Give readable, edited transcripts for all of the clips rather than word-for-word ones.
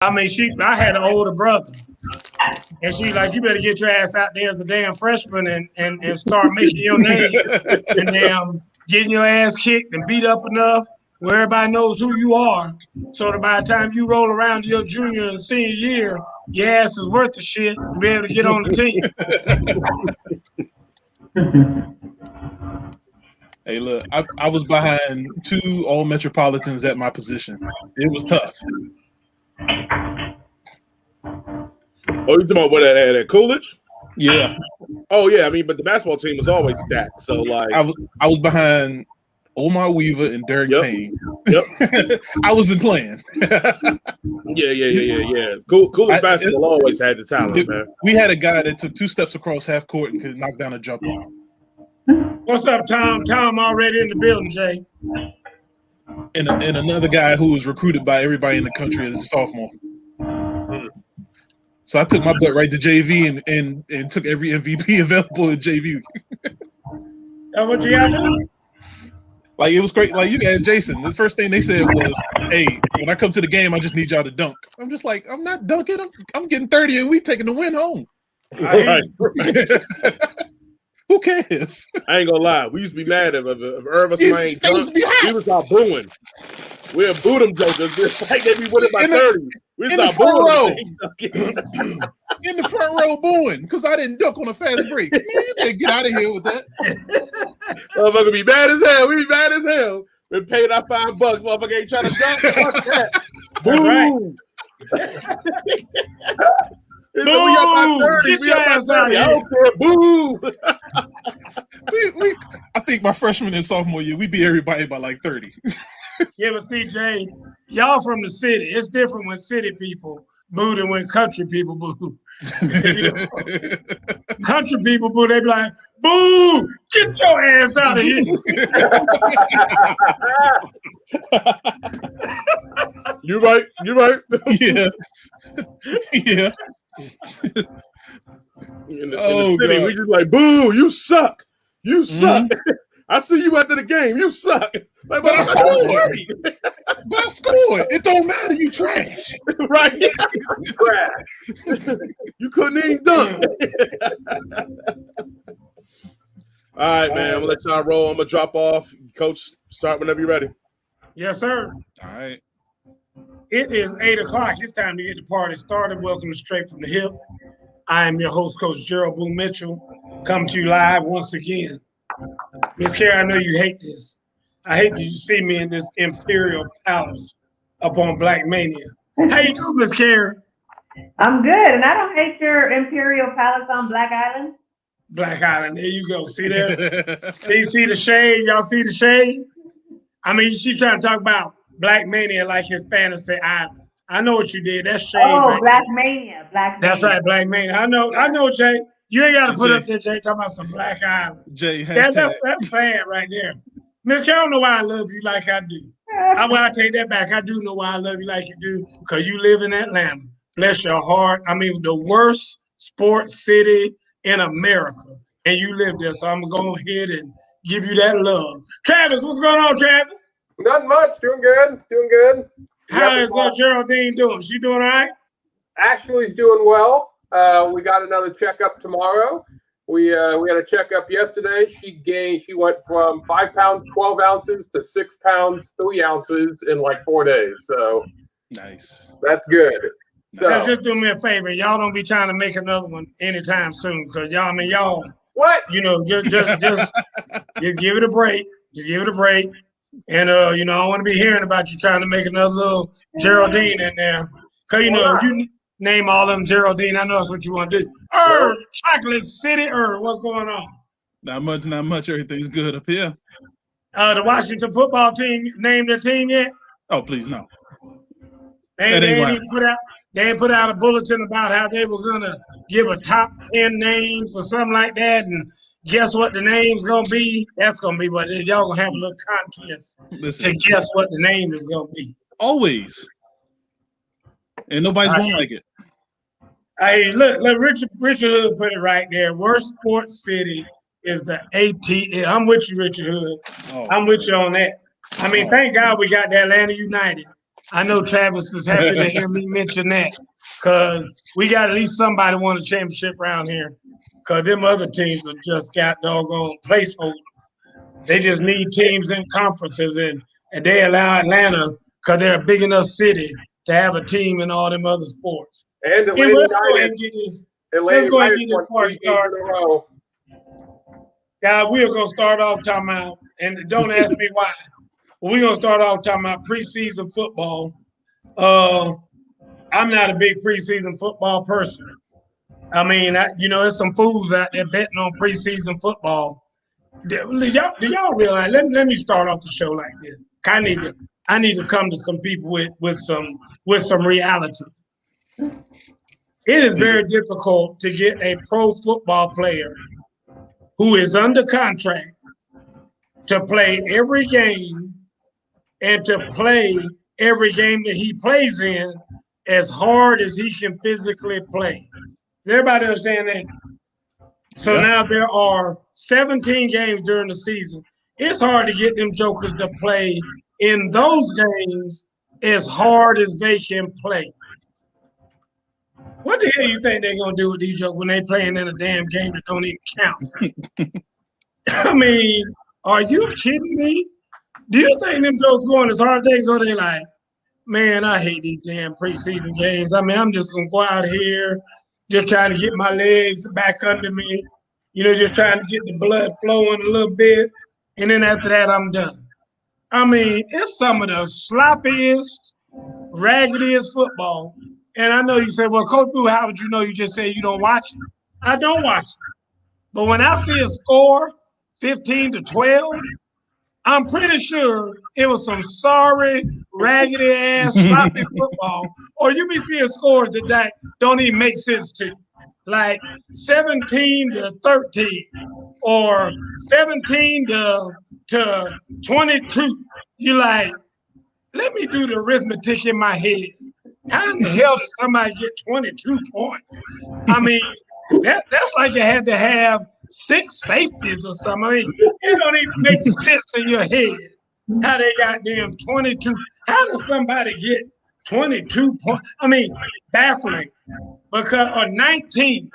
I mean, I had an older brother, and she like, you better get your ass out there as a damn freshman and start making your name and damn getting your ass kicked and beat up enough where everybody knows who you are. So that by the time you roll around to your junior and senior year, your ass is worth the shit to be able to get on the team. Hey, look, I was behind 2 all-metropolitans at my position. It was tough. Oh, you talking about what at Coolidge? Yeah. Oh yeah, I mean, but the basketball team was always stacked. So like, I was behind Omar Weaver and Derek Payne. Yep. I wasn't playing. Yeah. Coolidge basketball always had the talent, man. We had a guy that took 2 steps across half court and could knock down a jumper. What's up, Tom? Tom already in the building, Jay. And another guy who was recruited by everybody in the country as a sophomore. So I took my butt right to JV and took every MVP available at JV. That's what you gotta do? Like, it was great. Like, you got Jason. The first thing they said was, hey, when I come to the game, I just need y'all to dunk. I'm just like, I'm not dunking. I'm getting 30 and we taking the win home. Right. Who cares? I ain't gonna lie. We used to be mad if Irv or somebody ain't dunked. We was all booing. We'll boo them jokers. Just like they be winning by 30. We in the front row. In the front row booing because I didn't dunk on a fast break. Man, you can't get out of here with that. Motherfucker be mad as hell. We be mad as hell. We paid our $5. Motherfucker ain't trying to dunk. Fuck that. Boom. Boo! We up by 30. Get your ass out of here. I don't care. Boo! I think my freshman and sophomore year, we beat everybody by like 30. Yeah, but see, Jay, y'all from the city. It's different when city people boo than when country people boo. You know? Country people boo, they be like, boo! Get your ass out of here. You right. Yeah. In the city, God. We just like, boo, you suck. You suck. Mm-hmm. I see you after the game. You suck. Like, but I scored. But I scored. It don't matter. You trash. Right. Trash. You couldn't even dunk. All right, man. I'm going to let y'all roll. I'm going to drop off. Coach, start whenever you're ready. Yes, sir. All right. It is 8 o'clock. It's time to get the party started. Welcome to Straight from the Hip. I am your host, Coach Gerald Boone Mitchell, coming to you live once again. Miss Carey, I know you hate this. I hate that you see me in this Imperial Palace up on Black Mania. How you doing, Miss Carey? I'm good, and I don't hate your Imperial Palace on Black Island. Black Island, there you go. See there? Do you see the shade? Y'all see the shade? I mean, she's trying to talk about Black Mania like his fantasy island. I know what you did. That's shade. Oh, right? Black Mania. That's right, Black Mania. I know, Jay. You ain't got to put up there, Jay, talking about some Black Island. Jay, that's sad right there. Miss Carey, I don't know why I love you like I do. I take that back. I do know why I love you like you do, because you live in Atlanta. Bless your heart. I mean, the worst sports city in America, and you live there. So I'm going to go ahead and give you that love. Travis, what's going on, Travis? Not much. Doing good. How is Geraldine doing? She doing all right? Ashley's doing well. We got another checkup tomorrow. We had a checkup yesterday. She went from 5 pounds 12 ounces to 6 pounds 3 ounces in like 4 days. So nice. That's good. So now, just do me a favor. Y'all don't be trying to make another one anytime soon, because y'all. What? You know, just give it a break. Just give it a break. And I don't want to be hearing about you trying to make another little Geraldine in there. Because you name all of them Geraldine. I know that's what you want to do. Chocolate City, what's going on? Not much. Everything's good up here. The Washington football team named their team yet? Oh, please, no. They ain't put out a bulletin about how they were going to give a top 10 names or something like that. And guess what the name's going to be? That's going to be what it is. Y'all going to have a little contest to guess what the name is going to be. Always. And nobody's going to like it. Hey, look, Richard Hood put it right there. Worst sports city is the ATL. I'm with you, Richard Hood. I'm with you on that. I mean, thank God we got the Atlanta United. I know Travis is happy to hear me mention that because we got at least somebody won a championship around here because them other teams have just got doggone placeholders. They just need teams in conferences, and they allow Atlanta because they're a big enough city to have a team in all them other sports. And Let's go ahead and get this part started. Guys, we are going to start off talking about, and don't ask me why, but we're going to start off talking about preseason football. I'm not a big preseason football person. I mean, there's some fools out there betting on preseason football. Do y'all realize? Let me start off the show like this. I need to come to some people with some reality. It is very difficult to get a pro football player who is under contract to play every game and to play every game that he plays in as hard as he can physically play. Does everybody understand that? So now there are 17 games during the season. It's hard to get them jokers to play in those games as hard as they can play. What the hell you think they're going to do with these jokers when they playing in a damn game that don't even count? I mean, are you kidding me? Do you think them jokers going as hard as they go? They like, man, I hate these damn preseason games. I mean, I'm just going to go out here, just trying to get my legs back under me, just trying to get the blood flowing a little bit. And then after that, I'm done. I mean, it's some of the sloppiest, raggediest football. And I know you say, well, Coach Boo, how would you know? You just say you don't watch it. I don't watch it. But when I see a score, 15-12, I'm pretty sure it was some sorry, raggedy-ass, sloppy football. Or you be seeing scores that don't even make sense to you. Like 17-13 or 17-22. You like, let me do the arithmetic in my head. How in the hell does somebody get 22 points? I mean, that's like you had to have 6 safeties or something. I mean, it don't even make sense in your head how they got damn 22. How does somebody get 22 points? I mean, baffling. Or 19.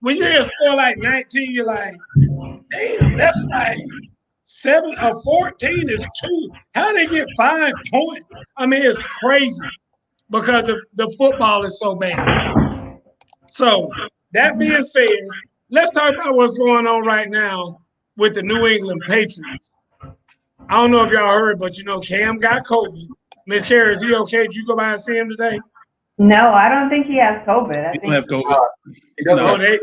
When you hear a score like 19, you're like, damn, that's like 7 or 14 is 2. How they get 5 points? I mean, it's crazy because the football is so bad. So that being said, let's talk about what's going on right now with the New England Patriots. I don't know if y'all heard, but Cam got COVID. Miss Carey, is he okay? Did you go by and see him today? No, I don't think he has COVID. He don't have COVID.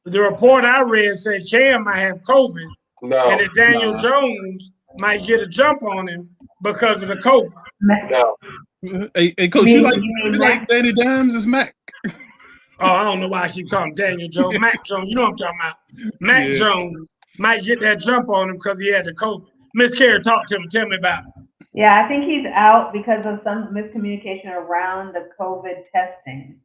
The report I read said Cam might have COVID, and that Daniel Jones might get a jump on him because of the COVID. No. Hey, Coach, you like Danny Dimes as Mac? Oh, I don't know why I keep calling him Daniel Jones. Mac Jones, you know what I'm talking about. Mac Jones might get that jump on him because he had the COVID. Miss Carey, talk to me. Tell me about it. Yeah, I think he's out because of some miscommunication around the COVID testing.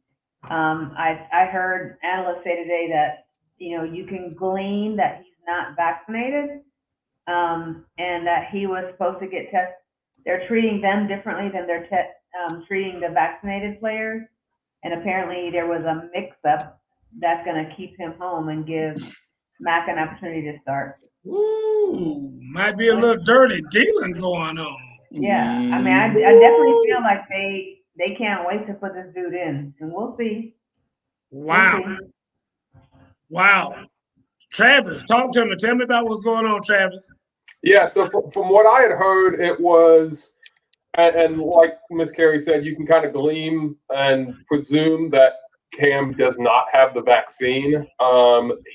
I heard analysts say today that, you can glean that he's not vaccinated and that he was supposed to get tested. They're treating them differently than they're treating the vaccinated players. And apparently there was a mix-up that's going to keep him home and give Mac an opportunity to start. Ooh, might be a little dirty dealing going on. Yeah, I mean, I definitely feel like they can't wait to put this dude in, and we'll see. Wow. We'll see. Wow. Travis, talk to me. Tell me about what's going on, Travis. Yeah, so from what I had heard, it was, and like Ms. Carey said, you can kind of glean and presume that Cam does not have the vaccine.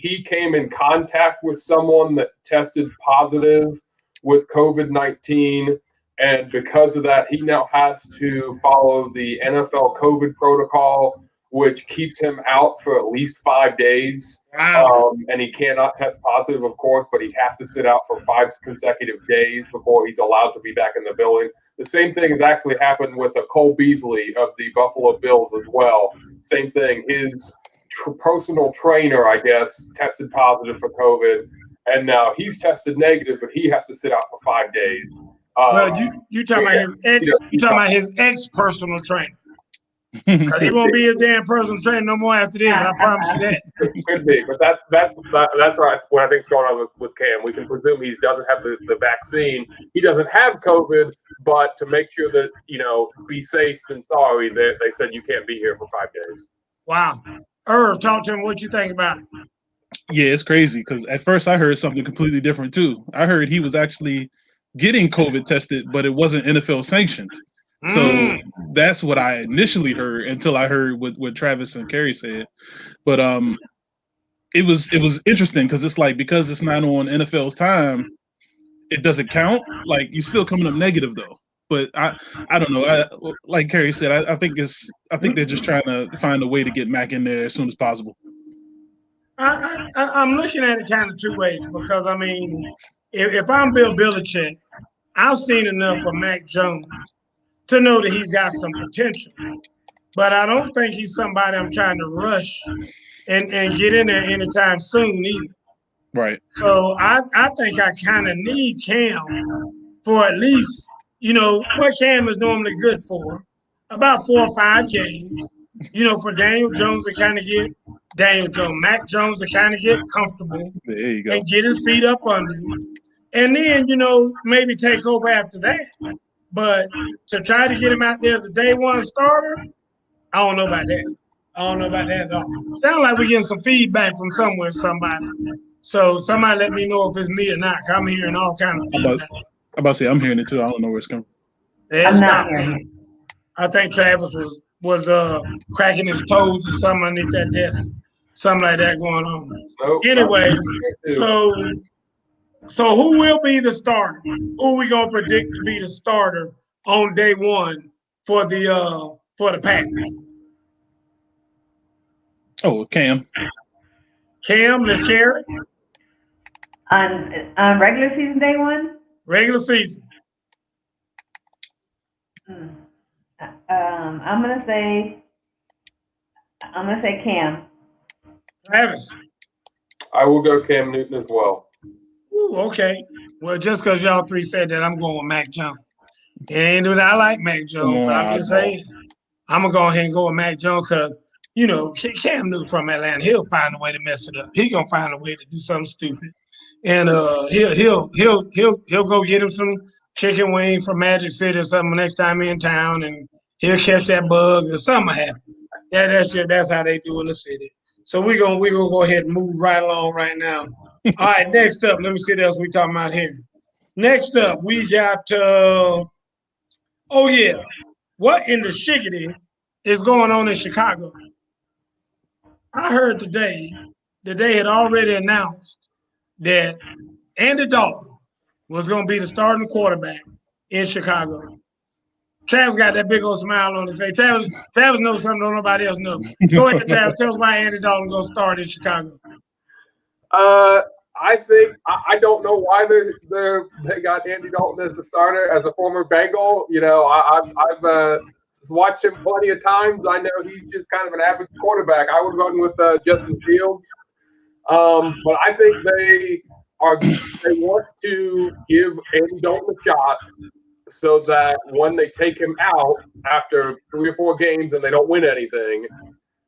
He came in contact with someone that tested positive with COVID-19, and because of that, he now has to follow the NFL COVID protocol, which keeps him out for at least 5 days. Wow. And he cannot test positive, of course, but he has to sit out for 5 consecutive days before he's allowed to be back in the building. The same thing has actually happened with Cole Beasley of the Buffalo Bills as well. Same thing. His personal trainer, I guess, tested positive for COVID, and now he's tested negative, but he has to sit out for 5 days. Well, you talking about his ex? You talking about his ex personal trainer? Because he won't be a damn personal trainer no more after this. I promise you that. Could be, but that's right. What I think's going on with Cam. We can presume he doesn't have the vaccine. He doesn't have COVID, but to make sure that be safe and sorry, they said you can't be here for 5 days. Wow. Irv, talk to him. What you think about it? Yeah, it's crazy because at first I heard something completely different too. I heard he was actually getting COVID tested, but it wasn't NFL sanctioned. So that's what I initially heard until I heard what Travis and Kerry said. But it was interesting because it's like, because it's not on NFL's time, it doesn't count. Like, you're still coming up negative though. But I don't know. Like Kerry said, I think they're just trying to find a way to get Mac in there as soon as possible. I'm looking at it kind of two ways because I mean, if I'm Bill Belichick, I've seen enough of Mac Jones to know that he's got some potential. But I don't think he's somebody I'm trying to rush and get in there anytime soon either. Right. So I think I kind of need Cam for at least, what Cam is normally good for, about 4 or 5 games. For Daniel Jones to kind of get Mac Jones to kind of get comfortable there you go. and get his feet up under him. And then, maybe take over after that. But to try to get him out there as a day one starter, I don't know about that. I don't know about that at all. Sounds like we're getting some feedback from somebody. So somebody let me know if it's me or not. I'm hearing all kind of feedback. I'm about to say, I'm hearing it too. I don't know where it's coming from. I'm not hearing it. I think Travis was cracking his toes or something underneath that desk. Something like that going on. Nope. Anyway, so who will be the starter? Who we gonna predict to be the starter on day one for the Packers? Oh, Cam. Cam, Miss Carey? On regular season day one? Regular season. I'm gonna say Cam. Travis. I will go Cam Newton as well. Ooh, okay. Well, just because y'all three said that, I'm going with Mac Jones. And I like Mac Jones, but I'm just saying, I'm going to go ahead and go with Mac Jones because, Cam Newton from Atlanta, he'll find a way to mess it up. He's going to find a way to do something stupid. And he'll go get him some chicken wings from Magic City or something next time he's in town, and he'll catch that bug or something happen. That's how they do in the city. So we're gonna go ahead and move right along right now. All right, next up, let me see what else we talking about here. Next up, we got what in the shiggedy is going on in Chicago? I heard today that they had already announced that Andy Dalton was going to be the starting quarterback in Chicago. Travis got that big old smile on his face. Travis knows something nobody else knows. Go ahead, Travis. Tell us why Andy Dalton's going to start in Chicago. I think I don't know why they got Andy Dalton as the starter. As a former Bengal, I've watched him plenty of times. I know he's just kind of an average quarterback. I would run with Justin Fields, but I think they want to give Andy Dalton a shot so that when they take him out after 3 or 4 games and they don't win anything,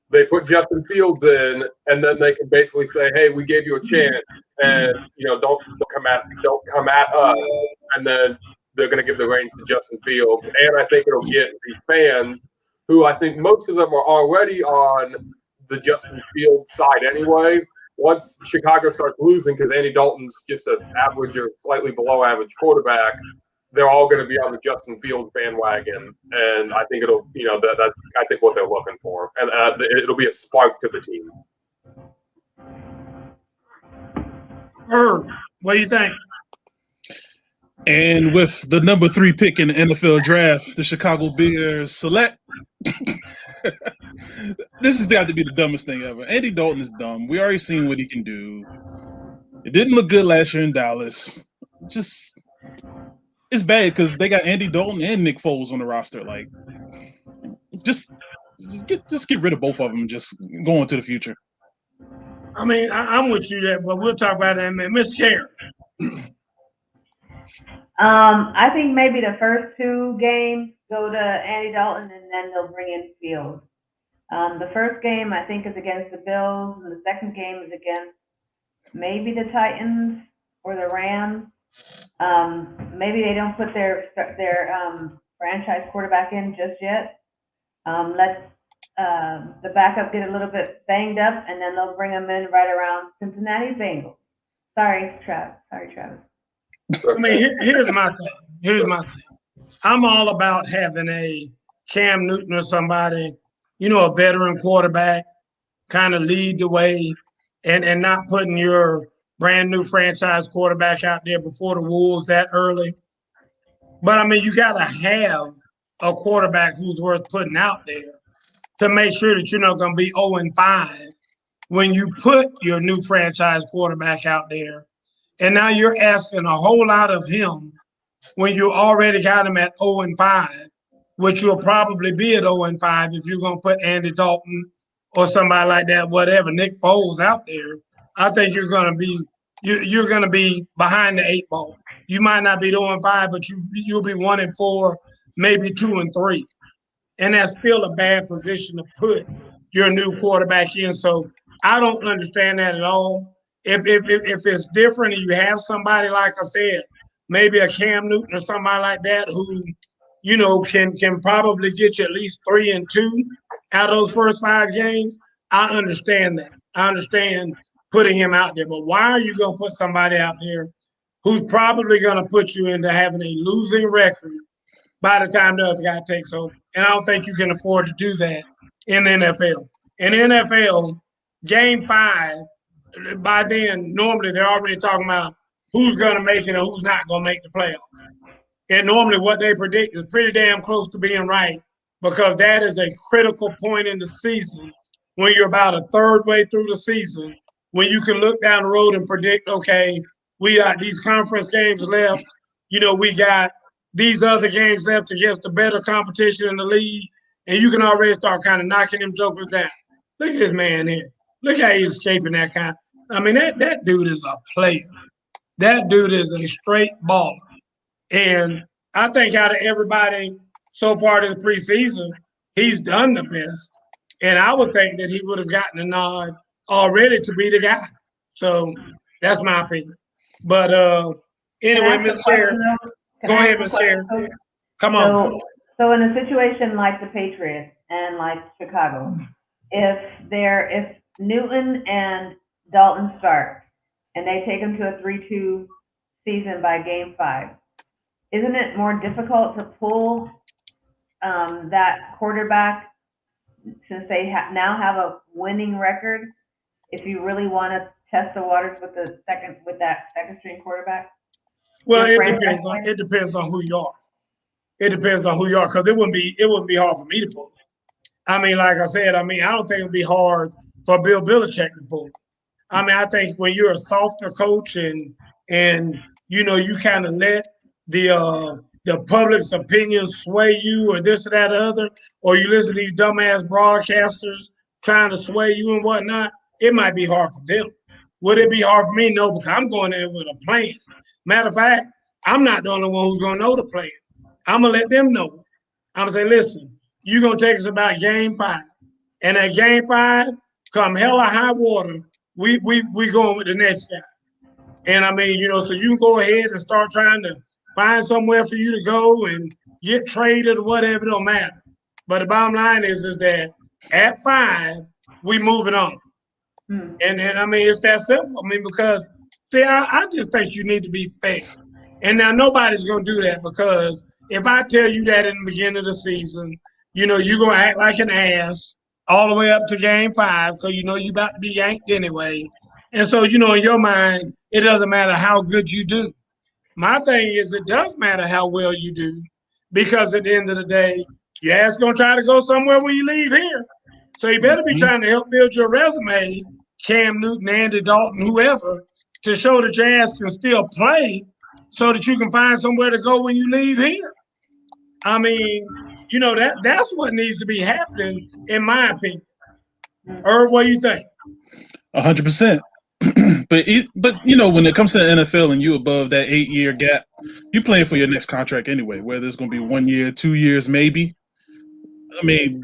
they put Justin Fields in, and then they can basically say, "Hey, we gave you a chance, and don't come at us." And then they're going to give the reins to Justin Fields, and I think it'll get the fans, who I think most of them are already on the Justin Fields side anyway. Once Chicago starts losing because Andy Dalton's just an average or slightly below average quarterback, they're all going to be on the Justin Fields bandwagon, and I think it'll, that's I think what they're looking for, and it'll be a spark to the team. What do you think? And with the number 3 pick in the NFL draft, the Chicago Bears select. This has got to be the dumbest thing ever. Andy Dalton is dumb. We already seen what he can do. It didn't look good last year in Dallas. It's bad because they got Andy Dalton and Nick Foles on the roster. Like, just get rid of both of them. Just go into the future. I mean, I'm with you there, but we'll talk about that, man. Miss Carey. I think maybe the first 2 games go to Andy Dalton, and then they'll bring in Fields. The first game, I think, is against the Bills, and the second game is against maybe the Titans or the Rams. Maybe they don't put their franchise quarterback in just yet. Let the backup get a little bit banged up, and then they'll bring him in right around Cincinnati Bengals. Sorry, Travis. I mean, here's my thing. I'm all about having a Cam Newton or somebody, a veteran quarterback, kind of lead the way, and not putting your brand new franchise quarterback out there before the Wolves that early. But I mean, you got to have a quarterback who's worth putting out there to make sure that you're not going to be 0-5 when you put your new franchise quarterback out there. And now you're asking a whole lot of him when you already got him at 0-5, which you'll probably be at 0-5 if you're going to put Andy Dalton or somebody like that, whatever, Nick Foles out there. I think you're going to be behind the 8 ball. You might not be 0-5, but you'll be 1-4, maybe 2-3. And that's still a bad position to put your new quarterback in. So I don't understand that at all. If it's different and you have somebody, like I said, maybe a Cam Newton or somebody like that who, can probably get you at least 3-2 out of those first 5 games, I understand that. I understand putting him out there. But why are you going to put somebody out there who's probably going to put you into having a losing record by the time the other guy takes over? And I don't think you can afford to do that in the NFL. In the NFL, game 5, by then, normally they're already talking about who's going to make it and who's not going to make the playoffs. And normally what they predict is pretty damn close to being right, because that is a critical point in the season when you're about a third way through the season, when you can look down the road and predict, okay, we got these conference games left. We got these other games left against the better competition in the league, and you can already start kind of knocking them jokers down. Look at this man here. Look how he's escaping that kind. I mean, that dude is a player. That dude is a straight baller. And I think out of everybody so far this preseason, he's done the best. And I would think that he would have gotten a nod already to be the guy. So that's my opinion. But anyway, Ms. Chair, go ahead, Ms. Chair. Come on. So in a situation like the Patriots and like Chicago, if Newton and Dalton start and they take them to a 3-2 season by game 5, isn't it more difficult to pull that quarterback since they now have a winning record if you really want to test the waters with that second string quarterback? Well, it depends on who you are. It depends on who you are, because it wouldn't be hard for me to pull it. I mean, like I said, I don't think it'd be hard for Bill Belichick to pull it. I mean, I think when you're a softer coach and you kind of let the public's opinion sway you or this or that or other, or you listen to these dumbass broadcasters trying to sway you and whatnot, it might be hard for them. Would it be hard for me? No, because I'm going in with a plan. Matter of fact, I'm not the only one who's going to know the plan. I'm going to let them know it. I'm going to say, listen, you're going to take us about game 5. And at game 5, come hell or high water, we going with the next guy. And I mean, so you can go ahead and start trying to find somewhere for you to go and get traded or whatever, it don't matter. But the bottom line is that at 5, we moving on. And I mean, it's that simple. I mean, because see, I just think you need to be fair. And now nobody's going to do that, because if I tell you that in the beginning of the season, you're going to act like an ass all the way up to game 5, because you're about to be yanked anyway. And so, in your mind, it doesn't matter how good you do. My thing is, it does matter how well you do, because at the end of the day, your ass going to try to go somewhere when you leave here. So you better be trying to help build your resume, Cam Newton, Andy Dalton, whoever, to show that your ass can still play so that you can find somewhere to go when you leave here. I mean, that's what needs to be happening, in my opinion. Irv, what do you think? 100%. but you know, when it comes to the NFL and you above that 8-year gap, you playing for your next contract anyway. Whether it's going to be 1 year, 2 years, maybe. I mean,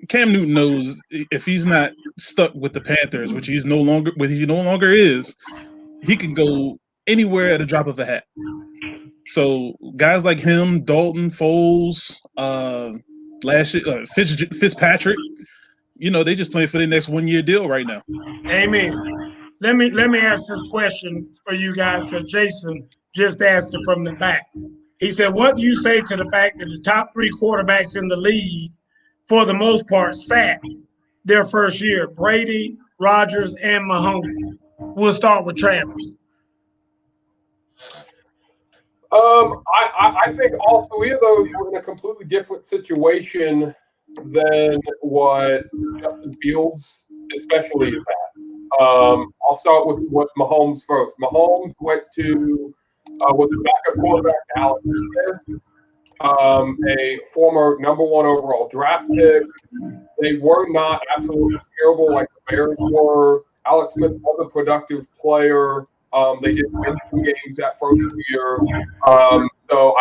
Cam Newton knows if he's not stuck with the Panthers, which he no longer is, he can go anywhere at a drop of a hat. So guys like him, Dalton, Foles, Fitzpatrick, you know, they just playing for their next 1 year deal right now. Amen. Let me ask this question for you guys, because Jason just asked it from the back. He said, what do you say to the fact that the top 3 quarterbacks in the league, for the most part, sat their first year? Brady, Rodgers, and Mahomes. We'll start with Travis. I think all 3 of those were in a completely different situation than what Justin Fields especially is at. I'll start with what Mahomes first. Mahomes went to with the backup quarterback Alex Smith, a former number 1 overall draft pick. They were not absolutely terrible like the Bears were. Alex Smith was a productive player. They did win 2 games that first year. So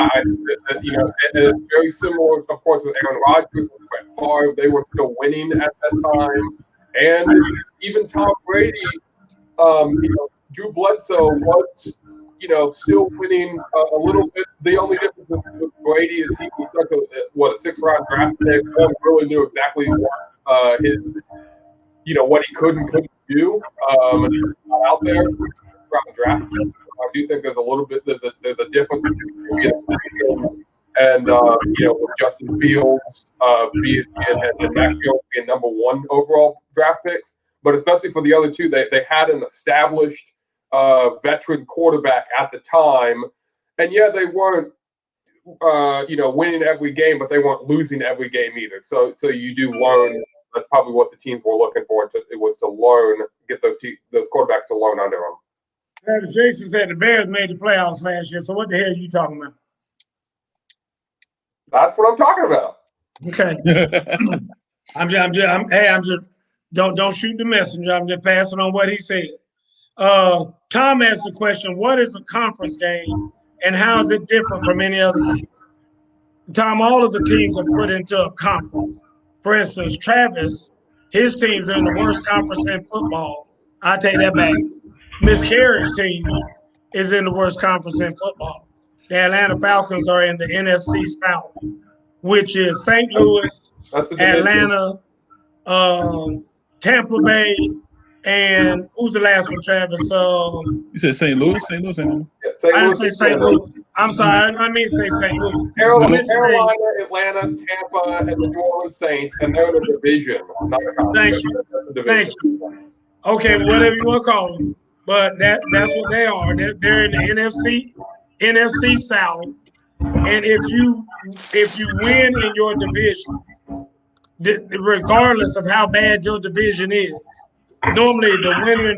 it's very similar, of course, with Aaron Rodgers, with Brett Favre. They were still winning at that time. And even Tom Brady, Drew Bledsoe was, still winning a little bit. The only difference with Brady is he was like a 6th-round draft pick. No one really knew exactly what what he could and couldn't do. Out there. Draft. I do think there's a little bit there's a difference between and with Justin Fields and Mac Jones being number 1 overall draft picks, but especially for the other 2, they had an established veteran quarterback at the time, and they weren't winning every game, but they weren't losing every game either. So you do learn. That's probably what the teams were looking for. It was to learn, get those quarterbacks to learn under them. Jason said the Bears made the playoffs last year. So what the hell are you talking about? That's what I'm talking about. Okay. I'm just don't shoot the messenger. I'm just passing on what he said. Tom asked the question, what is a conference game and how is it different from any other game? Tom, all of the teams are put into a conference. For instance, Travis, his teams are in the worst conference in football. I take that back. Miss Carey's team is in the worst conference in football. The Atlanta Falcons are in the NFC South, which is St. Louis, Atlanta, Tampa Bay, and who's the last one, Travis? You said St. Louis? St. Louis. I didn't say St. Louis. I'm sorry. I mean to say St. Louis. Carolina, Atlanta, Tampa, and the New Orleans Saints, and they're in a division. Thank you. Okay, whatever you want to call them. But that's what they are. They're in the NFC South. And if you win in your division, regardless of how bad your division is, normally the winner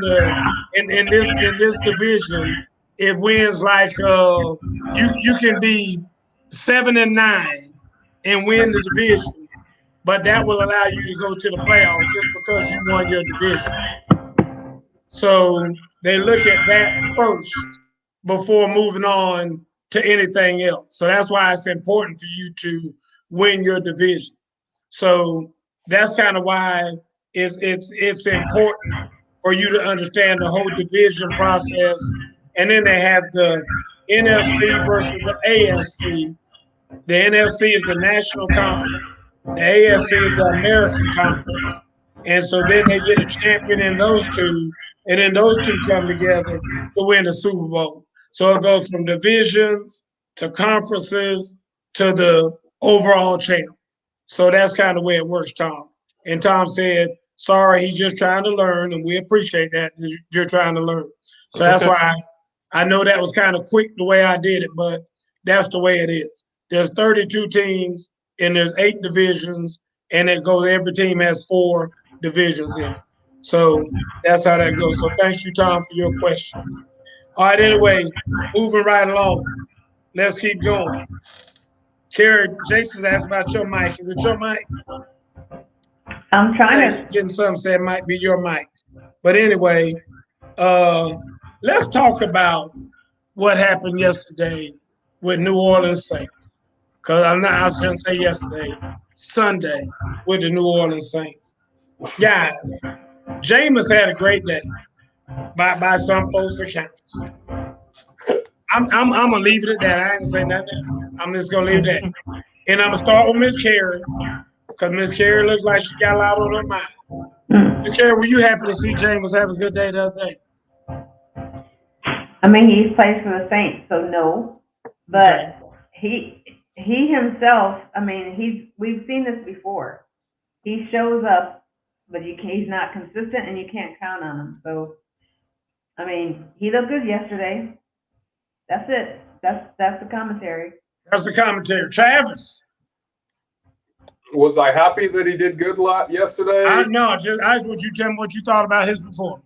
in this division, it wins like you can be 7-9 and win the division, but that will allow you to go to the playoffs just because you won your division. So they look at that first before moving on to anything else. So that's why it's important for you to win your division. So that's kind of why it's important for you to understand the whole division process. And then they have the NFC versus the AFC. The NFC is the National Conference. The AFC is the American Conference. And so then they get a champion in those 2, and then those 2 come together to win the Super Bowl. So it goes from divisions to conferences to the overall champ. So that's kind of the way it works, Tom. And Tom said, sorry, he's just trying to learn, and we appreciate that you're trying to learn. So that's why I know that was kind of quick the way I did it, but that's the way it is. There's 32 teams, and there's 8 divisions, and it goes, every team has 4 divisions in it. So that's how that goes. So thank you, Tom, for your question. All right, anyway, moving right along. Let's keep going. Carrie, Jason's asked about your mic. Is it your mic? I'm trying to. Getting some say it might be your mic. But anyway, Let's talk about what happened yesterday with New Orleans Saints. Because I shouldn't say yesterday, Sunday with the New Orleans Saints. Guys, JAMEIS had a great day by some folks' accounts. I'm gonna leave it at that. I ain't gonna say nothing else. I'm just gonna leave it at that. And I'm gonna start with Miss Carey, because Miss Carey looks like she got a lot on her mind. Miss Carey, were you happy to see JAMEIS have a good day the other day? I mean, he plays for the Saints, so no. But he himself, I mean, we've seen this before. He shows up, but he's not consistent, and you can't count on him. So, I mean, he looked good yesterday. That's it. That's the commentary. That's the commentary. Travis. Was I happy that he did good yesterday? No, I want you to tell me what you thought about his performance.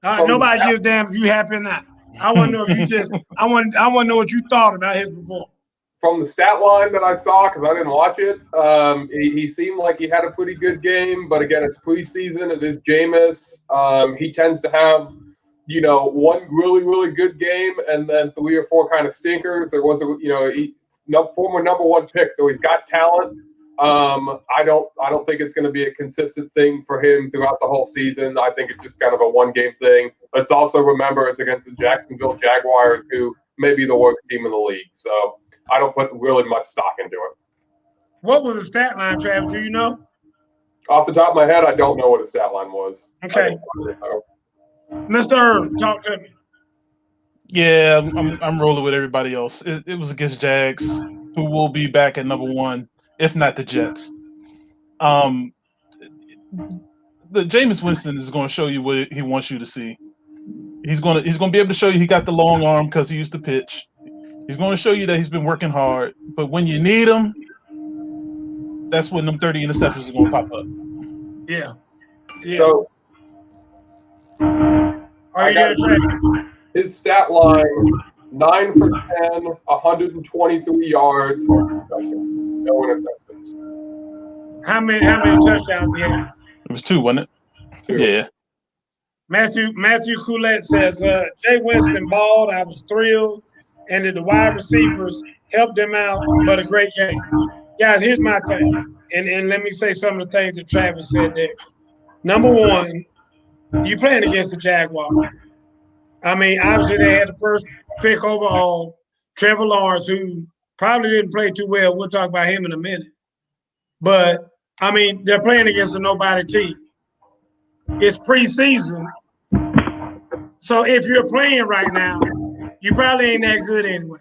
Nobody gives a damn if you happy or not. I want to know if you just. I want to know what you thought about his performance. From the stat line that I saw, because I didn't watch it, he seemed like he had a pretty good game. But again, it's preseason. It is JAMEIS. He tends to have, one really, really good game and then 3 or 4 kind of stinkers. There was former number 1 pick, so he's got talent. I don't think it's going to be a consistent thing for him throughout the whole season. I think it's just kind of a 1-game thing. Let's also remember it's against the Jacksonville Jaguars, who may be the worst team in the league. So I don't put really much stock into it. What was the stat line, Travis? Do you know? Off the top of my head, I don't know what his stat line was. Okay. Mr. Irv, talk to me. Yeah, I'm rolling with everybody else. It was against Jags, who will be back at number 1, if not the Jets. The Jameis Winston is going to show you what he wants you to see. He's going to be able to show you he got the long arm because he used to pitch. He's going to show you that he's been working hard. But when you need him, that's when them 30 interceptions are going to pop up. Yeah. So, his stat line: 9 for 10, 123 yards, no interceptions. How many touchdowns he had? It was 2, wasn't it? 2. Yeah. Matthew Coulette says, Jay Winston balled. I was thrilled. And the wide receivers helped him out, but a great game. Guys, here's my thing. And let me say some of the things that Travis said there. Number 1, you playing against the Jaguars. I mean, obviously they had the first pick overall, Trevor Lawrence, who probably didn't play too well. We'll talk about him in a minute. But, I mean, they're playing against a nobody team. It's preseason. So if you're playing right now, you probably ain't that good anyway.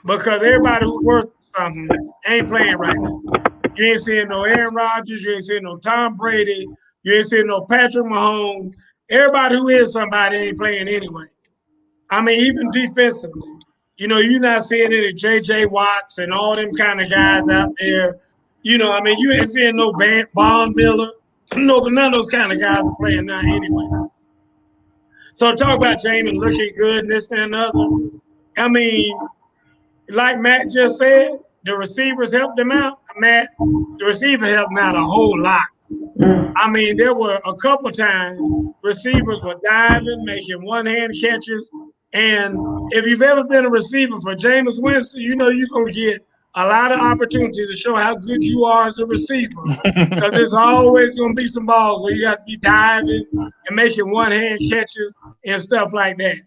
Because everybody who's worth something ain't playing right now. You ain't seeing no Aaron Rodgers. You ain't seeing no Tom Brady. You ain't seeing no Patrick Mahomes. Everybody who is somebody ain't playing anyway. I mean, even defensively. You're not seeing any J.J. Watts and all them kind of guys out there. I mean, you ain't seeing no Von Miller. No, but none of those kind of guys are playing now anyway. So talk about Jameis looking good and this and other. I mean, like Matt just said, the receivers helped him out. Matt, the receiver helped him out a whole lot. I mean, there were a couple times receivers were diving, making one-hand catches. And if you've ever been a receiver for Jameis Winston, you're going to get a lot of opportunities to show how good you are as a receiver. Because there's always going to be some balls where you got to be diving and making one-hand catches and stuff like that.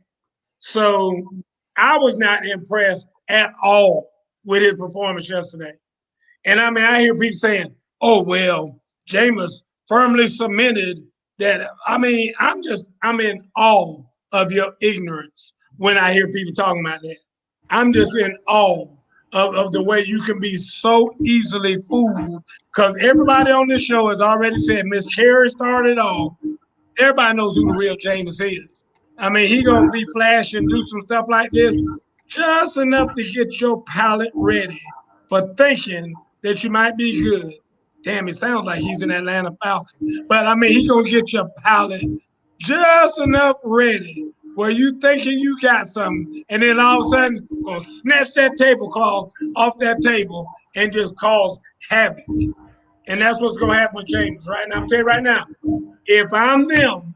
So I was not impressed at all with his performance yesterday. And I mean, I hear people saying, oh, well, Jameis firmly cemented that. I mean, I'm in awe of your ignorance when I hear people talking about that. I'm just in awe of the way you can be so easily fooled, because everybody on this show has already said Miss Carey started off. Everybody knows who the real Jameis is. I mean, he gonna be flashing, do some stuff like this, just enough to get your palate ready for thinking that you might be good. Damn, it sounds like he's an Atlanta Falcon. But I mean, he gonna get your palate just enough ready where you thinking you got something, and then all of a sudden gonna snatch that tablecloth off that table and just cause havoc. And that's what's gonna happen with Jameis right now. I'm telling you right now, if I'm them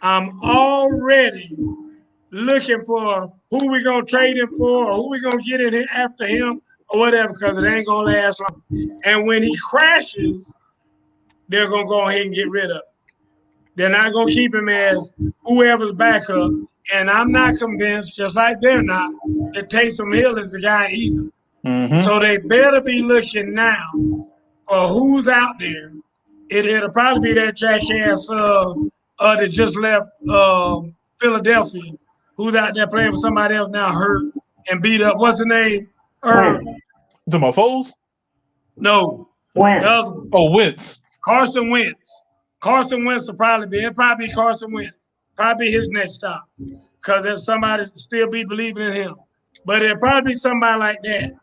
I'm already looking for who we gonna trade him for, or who we gonna get in here after him, or whatever, because it ain't gonna last long. And when he crashes, they're gonna go ahead and get rid of him. They're not gonna keep him as whoever's backup. And I'm not convinced, just like they're not, that Taysom Hill is the guy either. So they better be looking now for who's out there. It'll probably be that jackass that just left Philadelphia, who's out there playing for somebody else now, hurt and beat up. What's the name? To my foes? No. Wentz. Wentz. Carson Wentz. Carson Wentz will probably be Carson Wentz. Probably his next stop. Because there's somebody still be believing in him. But it'll probably be somebody like that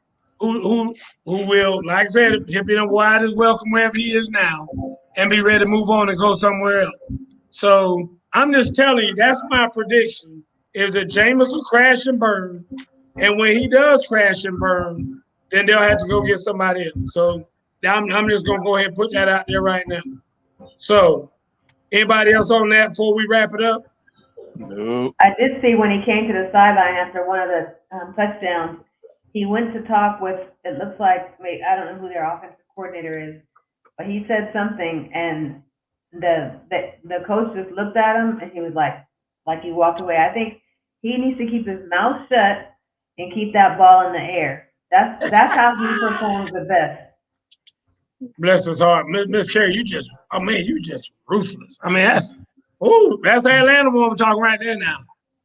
who will, like I said, he'll be the widest welcome wherever he is now and be ready to move on and go somewhere else. So I'm just telling you, that's my prediction, is that Jameis will crash and burn. And when he does crash and burn, then they'll have to go get somebody else. So I'm just going to go ahead and put that out there right now. So anybody else on that before we wrap it up? No. I did see when he came to the sideline after one of the touchdowns, he went to talk with, it looks like, I don't know who their offensive coordinator is, but he said something, and the coach just looked at him, and he was like he walked away. I think he needs to keep his mouth shut and keep that ball in the air. That's how he performs the best. Bless his heart. Miss Carey, you just ruthless. I mean, that's Atlanta woman talking right there now.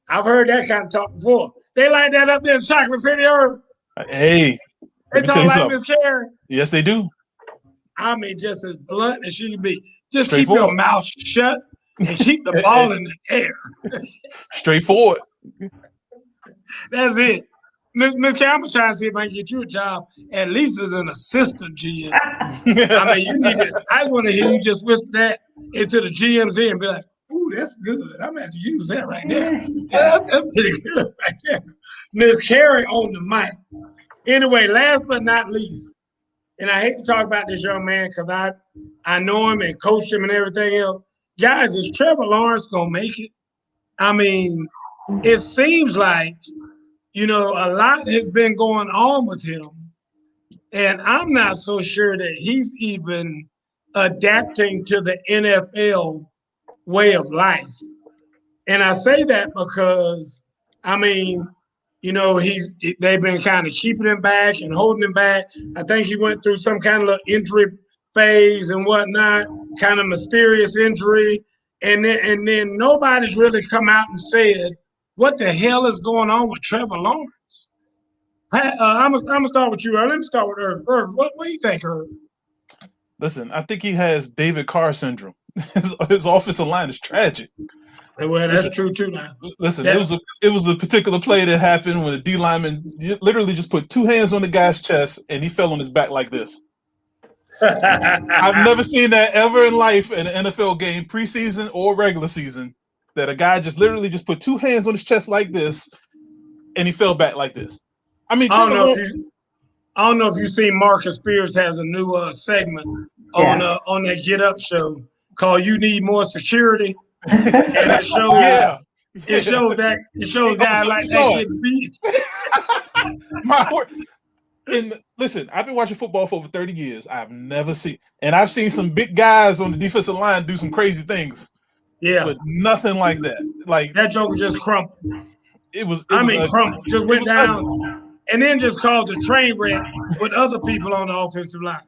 I've heard that kind of talk before. They like that up there in Chocolate City, Herb. Hey. They talk like Miss Carey. Yes, they do. I mean, just as blunt as she can be. Just keep your mouth shut and keep the ball in the air. Straightforward. That's it. Miss Carey, I'm trying to see if I can get you a job, at least as an assistant GM. I mean, you need to. I want to hear you just whisper that into the GM's ear and be like, "Ooh, that's good. I'm going to have to use that right there. Yeah, that's pretty good right there." Miss Carey on the mic. Anyway, last but not least, and I hate to talk about this young man because I know him and coached him and everything else. Guys, is Trevor Lawrence going to make it? I mean, it seems like, a lot has been going on with him, and I'm not so sure that he's even adapting to the NFL way of life. And I say that because, I mean, they've been kind of keeping him back and holding him back. I think he went through some kind of injury phase and whatnot, kind of mysterious injury. And then nobody's really come out and said, what the hell is going on with Trevor Lawrence? I'm gonna start with you. Let me start with Herb. Herb, what do you think, Herb? Listen, I think he has David Carr syndrome. His offensive line is tragic. Well, that's true too. Now, listen, it was a particular play that happened when a D lineman literally just put two hands on the guy's chest and he fell on his back like this. I've never seen that ever in life in an NFL game, preseason or regular season, that a guy just literally just put two hands on his chest like this and he fell back like this. I mean, I don't know if you've seen Marcus Spears has a new segment on that Get Up show called "You Need More Security," and it shows guys like that getting beat. My word. And listen, I've been watching football for over 30 years. I've seen some big guys on the defensive line do some crazy things. Yeah, but nothing like that. Like that joker just crumpled. It was crumpled. Just went down, and then just caused a train wreck with other people on the offensive line.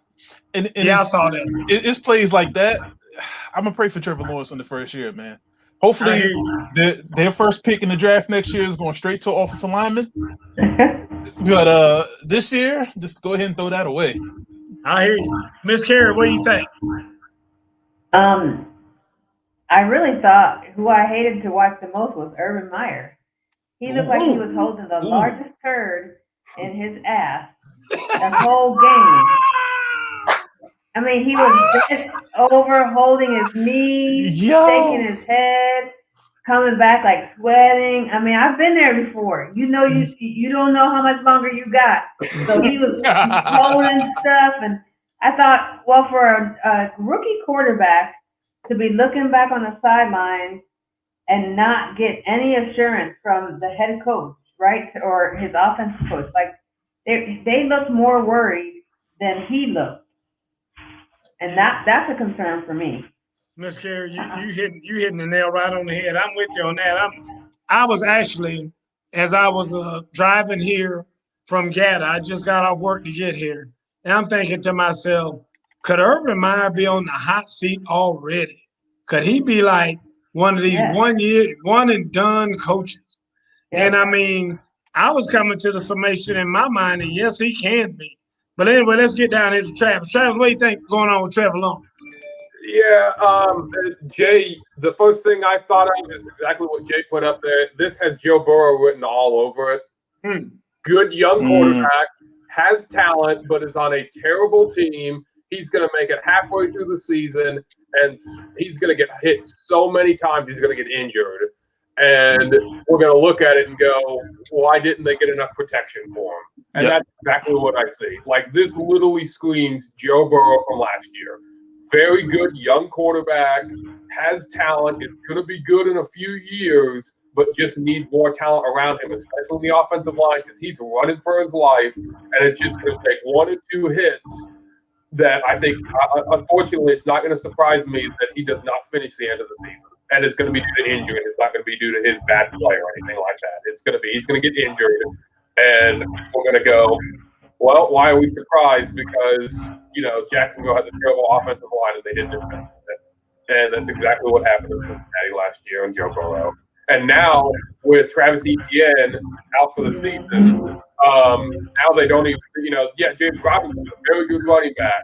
And I saw that. It's plays like that. I'm gonna pray for Trevor Lawrence in the first year, man. Hopefully, their first pick in the draft next year is going straight to offensive lineman. But this year, just go ahead and throw that away. I hear you, Miss Carey. What do you think? I really thought who I hated to watch the most was Urban Meyer. He looked like he was holding the largest turd in his ass the whole game. I mean, he was bent over, holding his knees, shaking his head, coming back like sweating. I mean, I've been there before. You don't know how much longer you got. So he was holding stuff, and I thought, well, for a rookie quarterback to be looking back on the sideline and not get any assurance from the head coach, right, or his offensive coach. Like they looked more worried than he looked, and that's a concern for me. Miss Carey, you hitting the nail right on the head. I'm with you on that. I was actually, as I was driving here from Gata, I just got off work to get here, and I'm thinking to myself, could Urban Meyer be on the hot seat already? Could he be like one of these 1 year, one and done coaches? And I mean, I was coming to the summation in my mind, and yes, he can be. But anyway, let's get down here to Travis. Travis, what do you think going on with Trevor Lawrence? Yeah, Jay, the first thing I thought of is exactly what Jay put up there. This has Joe Burrow written all over it. Good young quarterback, has talent, but is on a terrible team. He's going to make it halfway through the season, and he's going to get hit so many times he's going to get injured. And we're going to look at it and go, why didn't they get enough protection for him? And that's exactly what I see. Like, this literally screams Joe Burrow from last year. Very good young quarterback, has talent, is going to be good in a few years, but just needs more talent around him, especially in the offensive line, because he's running for his life, and it's just going to take 1 or 2 hits that I think, unfortunately, it's not going to surprise me that he does not finish the end of the season. And it's going to be due to injury. It's not going to be due to his bad play or anything like that. It's going to be, he's going to get injured, and we're going to go, well, why are we surprised? Because, you know, Jacksonville has a terrible offensive line and they didn't defend it. And that's exactly what happened to Cincinnati last year and Joe Burrow. And now with Travis Etienne out for the season, now they don't even, you know, James Robinson is a very good running back,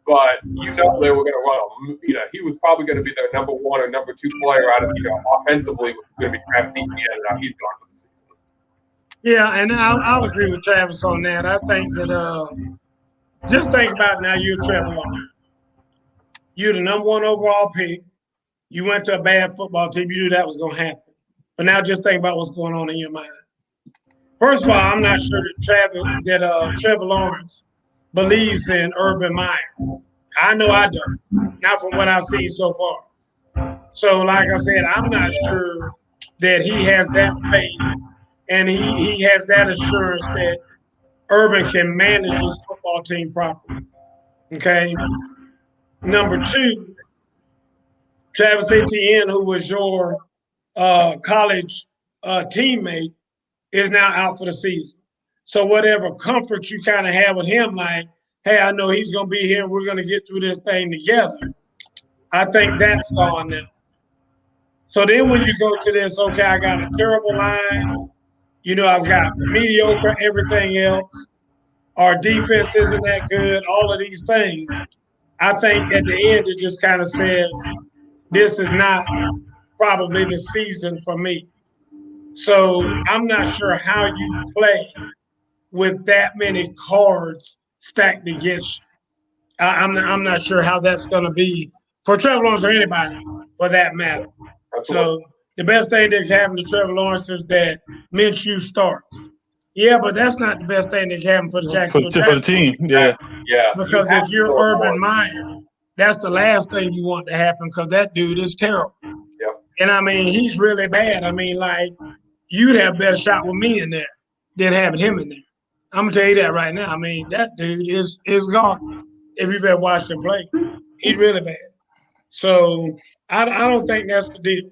but you know they were going to run him. You know, he was probably going to be their number 1 or number 2 player out of, you know, offensively was going to be Travis Etienne, and now he's gone for the season. Yeah, and I'll agree with Travis on that. I think that just think about now you're Trevor Lawrence. You're the number 1 overall pick. You went to a bad football team. You knew that was going to happen. But now just think about what's going on in your mind. First of all, I'm not sure that Trevor Lawrence believes in Urban Meyer. I know I don't, not from what I've seen so far. So, like I said, I'm not sure that he has that faith and he has that assurance that Urban can manage his football team properly. Okay. Number 2, Travis Etienne, who was your college teammate, is now out for the season. So whatever comfort you kind of have with him, like, hey, I know he's going to be here and we're going to get through this thing together, I think that's gone now. So then when you go to this, okay, I got a terrible line. You know, I've got mediocre everything else. Our defense isn't that good, all of these things. I think at the end it just kind of says, this is not probably the season for me. So I'm not sure how you play with that many cards stacked against you. I'm not sure how that's going to be for Trevor Lawrence or anybody for that matter. So the best thing that can happen to Trevor Lawrence is that Minshew starts. Yeah, but that's not the best thing that can happen for the Jacksonville for the team. Yeah. Because if you're Urban Meyer, that's the last thing you want to happen because that dude is terrible. Yep. And I mean, he's really bad. I mean, like, you'd have a better shot with me in there than having him in there. I'm gonna tell you that right now. I mean, that dude is gone. If you've ever watched him play, he's really bad. So I don't think that's the deal.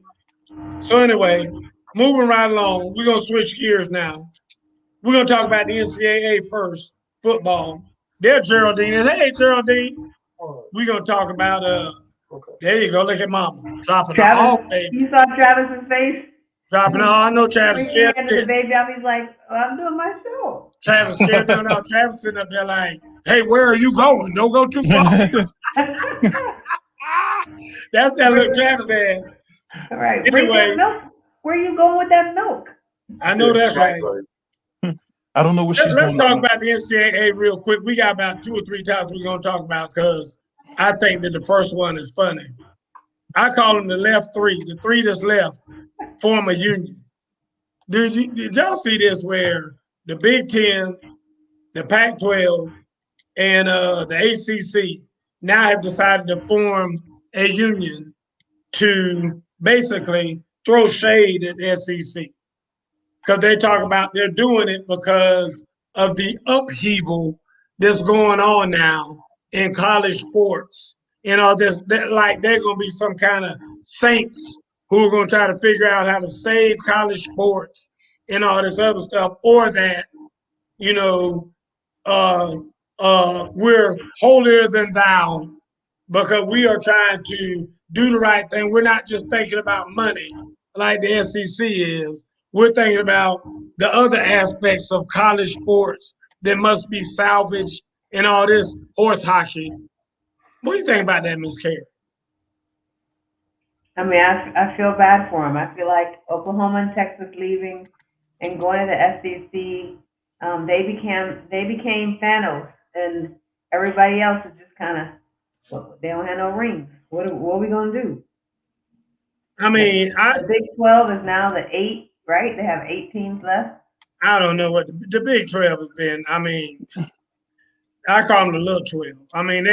So anyway, moving right along, we're gonna switch gears now. We're gonna talk about the NCAA first, football. There, Geraldine is. Hey, Geraldine. We're gonna talk about there you go. Look at Mama dropping it all, baby. You saw Travis's face. Dropping all. I know Travis scared. The baby out, he's like, I'm doing my show. Travis scared. No. Travis sitting up there like, hey, where are you going? Don't go too far. That's that look Travis had. All right. Anyway, where are you going with that milk? I know that's right. I don't know what she's doing. Let's talk about the NCAA real quick. We got about 2 or 3 topics we're going to talk about because I think that the first one is funny. I call them the left 3. The 3 that's left form a union. Did y'all see this where the Big Ten, the Pac-12, and the ACC now have decided to form a union to basically throw shade at the SEC because they talk about they're doing it because of the upheaval that's going on now in college sports. You know, like they're going to be some kind of saints who are going to try to figure out how to save college sports and all this other stuff, or that, you know, we're holier than thou because we are trying to do the right thing. We're not just thinking about money like the SEC is. We're thinking about the other aspects of college sports that must be salvaged and all this horse hockey. What do you think about that, Ms. Carey? I mean, I feel bad for them. I feel like Oklahoma and Texas leaving and going to the SEC, they became Thanos, and everybody else is just kind of, well, they don't have no rings. What are we gonna do? I mean, the Big 12 is now the 8, right? They have 8 teams left. I don't know what the Big 12 has been. I mean, I call them the Little 12. I mean,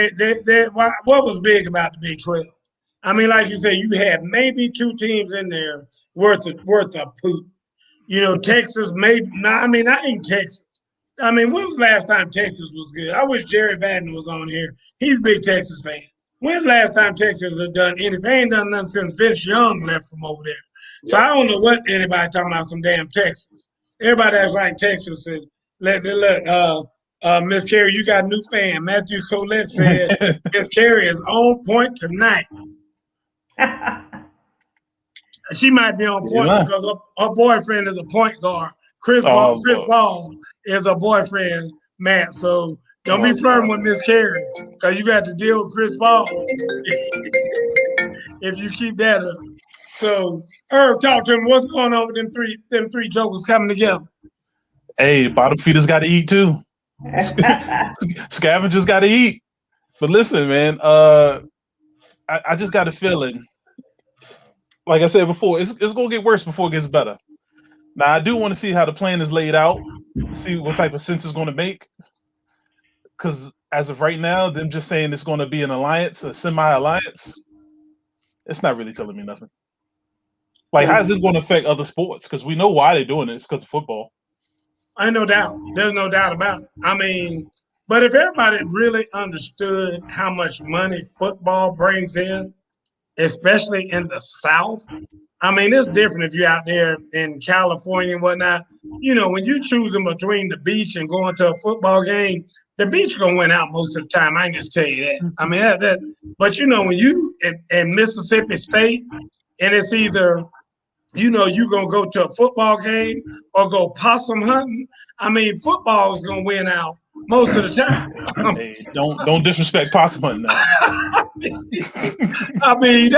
what was big about the Big 12? I mean, like you said, you had maybe 2 teams in there worth of poop. You know, Texas maybe. Not even Texas. I mean, when was the last time Texas was good? I wish Jerry Vadden was on here. He's a big Texas fan. When's the last time Texas has done anything? They ain't done nothing since Vince Young left from over there. So I don't know what anybody talking about some damn Texas. Everybody that's like Texas is. Look, Miss Carey, you got a new fan. Matthew Colette said Miss Carey is on point tonight. She might be on point because her boyfriend is a point guard. Chris Paul is a boyfriend, Matt. So don't be flirting with Miss Carey because you got to deal with Chris Paul if you keep that up. So, Irv, talk to him. What's going on with them three jokers coming together? Hey, bottom feeders got to eat too. Scavengers got to eat. But listen, man, I just got a feeling. Like I said before, it's going to get worse before it gets better. Now, I do want to see how the plan is laid out, see what type of sense it's going to make. Because as of right now, them just saying it's going to be an alliance, a semi-alliance, it's not really telling me nothing. Like, how is it going to affect other sports? Because we know why they're doing it. It's because of football. I no doubt. There's no doubt about it. I mean, but if everybody really understood how much money football brings in, especially in the South, I mean, it's different if you're out there in California and whatnot. You know, when you choosing between the beach and going to a football game, the beach gonna win out most of the time. I can just tell you that. I mean, but you know, when you in Mississippi State and it's either, you know, you gonna go to a football game or go possum hunting, I mean, football is gonna win out most of the time. Hey, don't disrespect possum hunting now. I mean,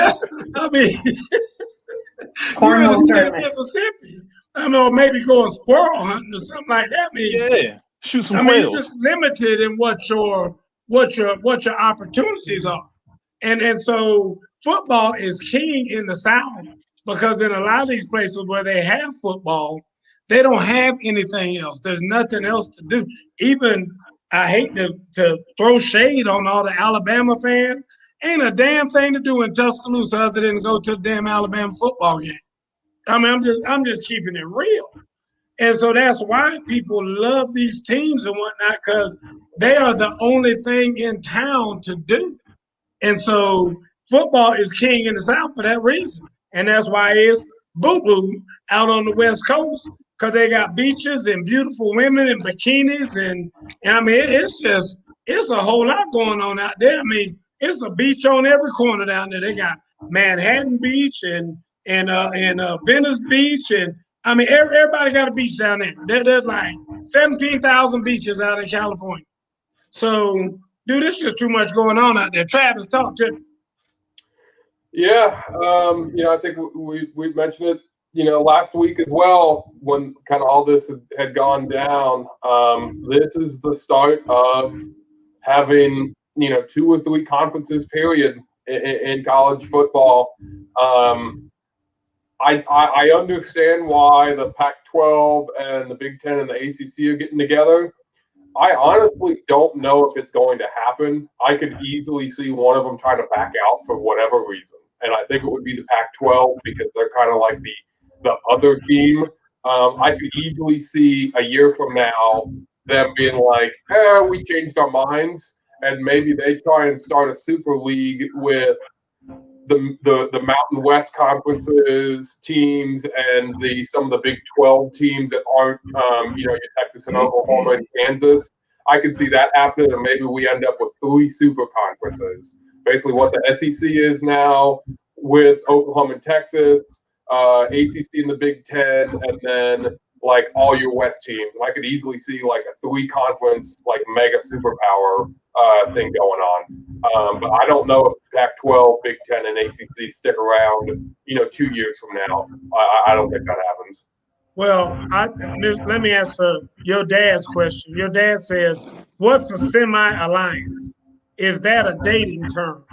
you're in the state of Mississippi. I know, maybe go squirrel hunting or something like that. Yeah, shoot some quails. You're just limited in what your opportunities are, and so football is king in the South because in a lot of these places where they have football, they don't have anything else. There's nothing else to do. Even I hate to throw shade on all the Alabama fans. Ain't a damn thing to do in Tuscaloosa other than go to the damn Alabama football game. I mean, I'm just keeping it real. And so that's why people love these teams and whatnot, because they are the only thing in town to do. And so football is king in the South for that reason. And that's why it's boo-boo out on the West Coast, because they got beaches and beautiful women and bikinis. And I mean, it's a whole lot going on out there. I mean, it's a beach on every corner down there. They got Manhattan Beach and Venice Beach, and I mean everybody got a beach down there. There's like 17,000 beaches out in California. So, dude, it's just too much going on out there. Travis, talk to me. Yeah, you know, I think we mentioned it, you know, last week as well when kind of all this had gone down. This is the start of having, you know, 2 or 3 conferences period in college football. I understand why the Pac-12 and the Big Ten and the ACC are getting together. I honestly don't know if it's going to happen. I could easily see one of them trying to back out for whatever reason. and I think it would be the Pac-12 because they're kind of like the other team. I could easily see a year from now them being like, we changed our minds, and maybe they try and start a super league with the Mountain West conferences teams and some of the Big 12 teams that aren't, your Texas and Oklahoma and Kansas. I could see that happening, and maybe we end up with 3 super conferences. Basically what the SEC is now with Oklahoma and Texas, ACC in the Big 10, and then like all your West teams. And I could easily see like a 3-conference, like mega superpower thing going on. But I don't know if Pac-12, Big 10, and ACC stick around, 2 years from now. I don't think that happens. Well, let me answer your dad's question. Your dad says, what's a semi-alliance? Is that a dating term?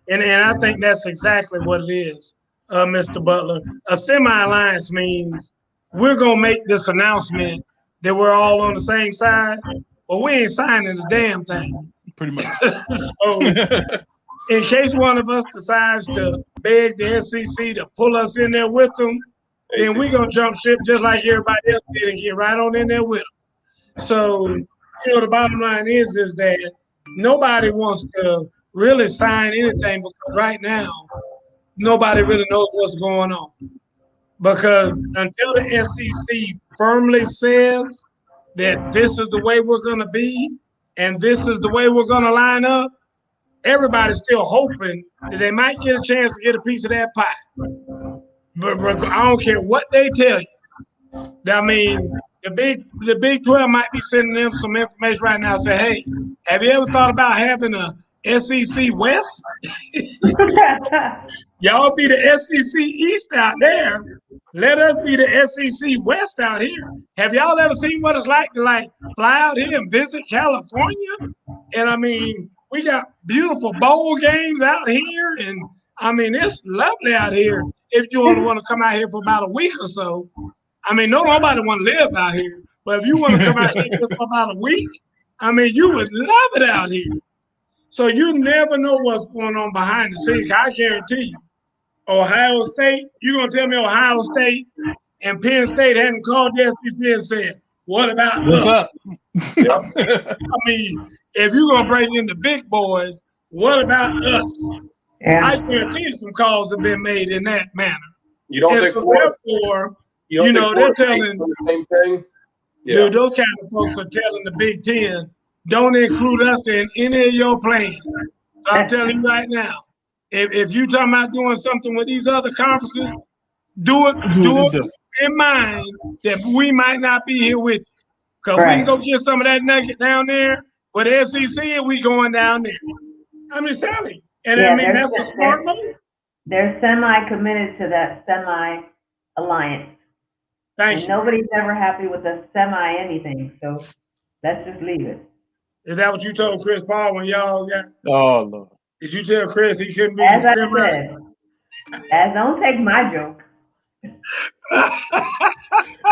And I think that's exactly what it is, Mr. Butler. A semi-alliance means we're going to make this announcement that we're all on the same side, but we ain't signing the damn thing. Pretty much. So, in case one of us decides to beg the SEC to pull us in there with them, then we're going to jump ship just like everybody else did and get right on in there with them. So, the bottom line is that nobody wants to really sign anything because right now, nobody really knows what's going on. Because until the SEC firmly says that this is the way we're going to be and this is the way we're going to line up, everybody's still hoping that they might get a chance to get a piece of that pie. But I don't care what they tell you. I mean, the Big 12 might be sending them some information right now. Say, hey, have you ever thought about having a SEC West? Y'all be the SEC East out there. Let us be the SEC West out here. Have y'all ever seen what it's like to fly out here and visit California? And I mean, we got beautiful bowl games out here, and I mean, it's lovely out here. If you want to come out here for about a week or so, I mean, nobody want to live out here. But if you want to come out here for about a week, I mean, you would love it out here. So you never know what's going on behind the scenes. I guarantee you, Ohio State, you're going to tell me Ohio State and Penn State hadn't called the SEC and said, what about what's us? up? I mean, if you're going to bring in the big boys, what about us? Yeah. I guarantee you some calls have been made in that manner. You don't And think so therefore, they're telling the same thing? Yeah. Dude, those kind of folks are telling the Big Ten, don't include us in any of your plans. So I'm telling you right now, if you talking about doing something with these other conferences, do it in mind that we might not be here with you. Because we can go get some of that nugget down there with the SEC and we going down there. I'm just telling you. And I mean, that's a smart move. They're semi-committed to that semi-alliance. Thank you. Nobody's ever happy with a semi-anything, so let's just leave it. Is that what you told Chris Paul when y'all got? Oh, Lord. Did you tell Chris he couldn't be As I semi? said, don't take my joke.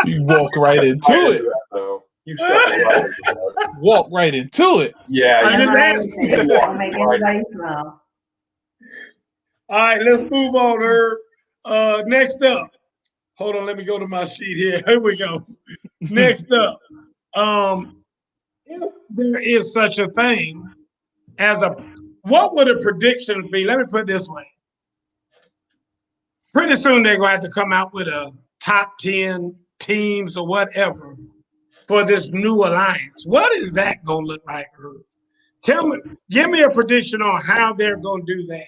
You walk right into it. You Walk right into it. Yeah. I just asked you. Don't make anybody smile. All right, let's move on, Herb. Next up. Hold on, let me go to my sheet here. Here we go. Next up. If there is such a thing as what would a prediction be? Let me put it this way. Pretty soon they're going to have to come out with a top 10 teams or whatever for this new alliance. What is that going to look like, Herb? Tell me, give me a prediction on how they're going to do that.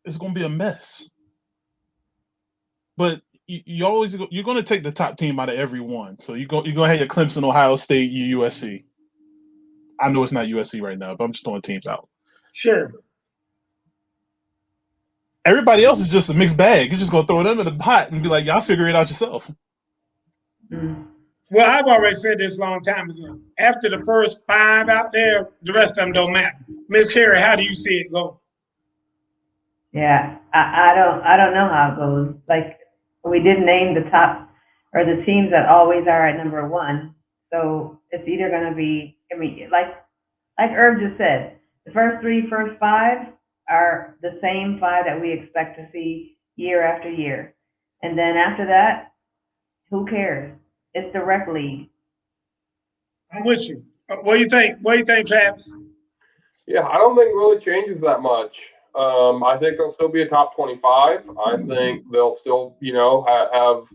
It's going to be a mess. But you're going to take the top team out of every one. So you're going to have your Clemson, Ohio State, your USC. I know it's not USC right now, but I'm just throwing teams out. Sure. Everybody else is just a mixed bag. You're just going to throw them in the pot and be like, y'all figure it out yourself. Well, I've already said this a long time ago. After the first 5 out there, the rest of them don't matter. Ms. Carey, how do you see it going? Yeah, I don't know how it goes. Like, we didn't name the top or the teams that always are at number 1. So it's either going to be, I mean, like Herb just said, the first 5, are the same 5 that we expect to see year after year. And then after that, who cares? It's the rec league. I'm with you. What do you think? What do you think, Travis? Yeah, I don't think it really changes that much. I think they'll still be a top 25. I think they'll still, have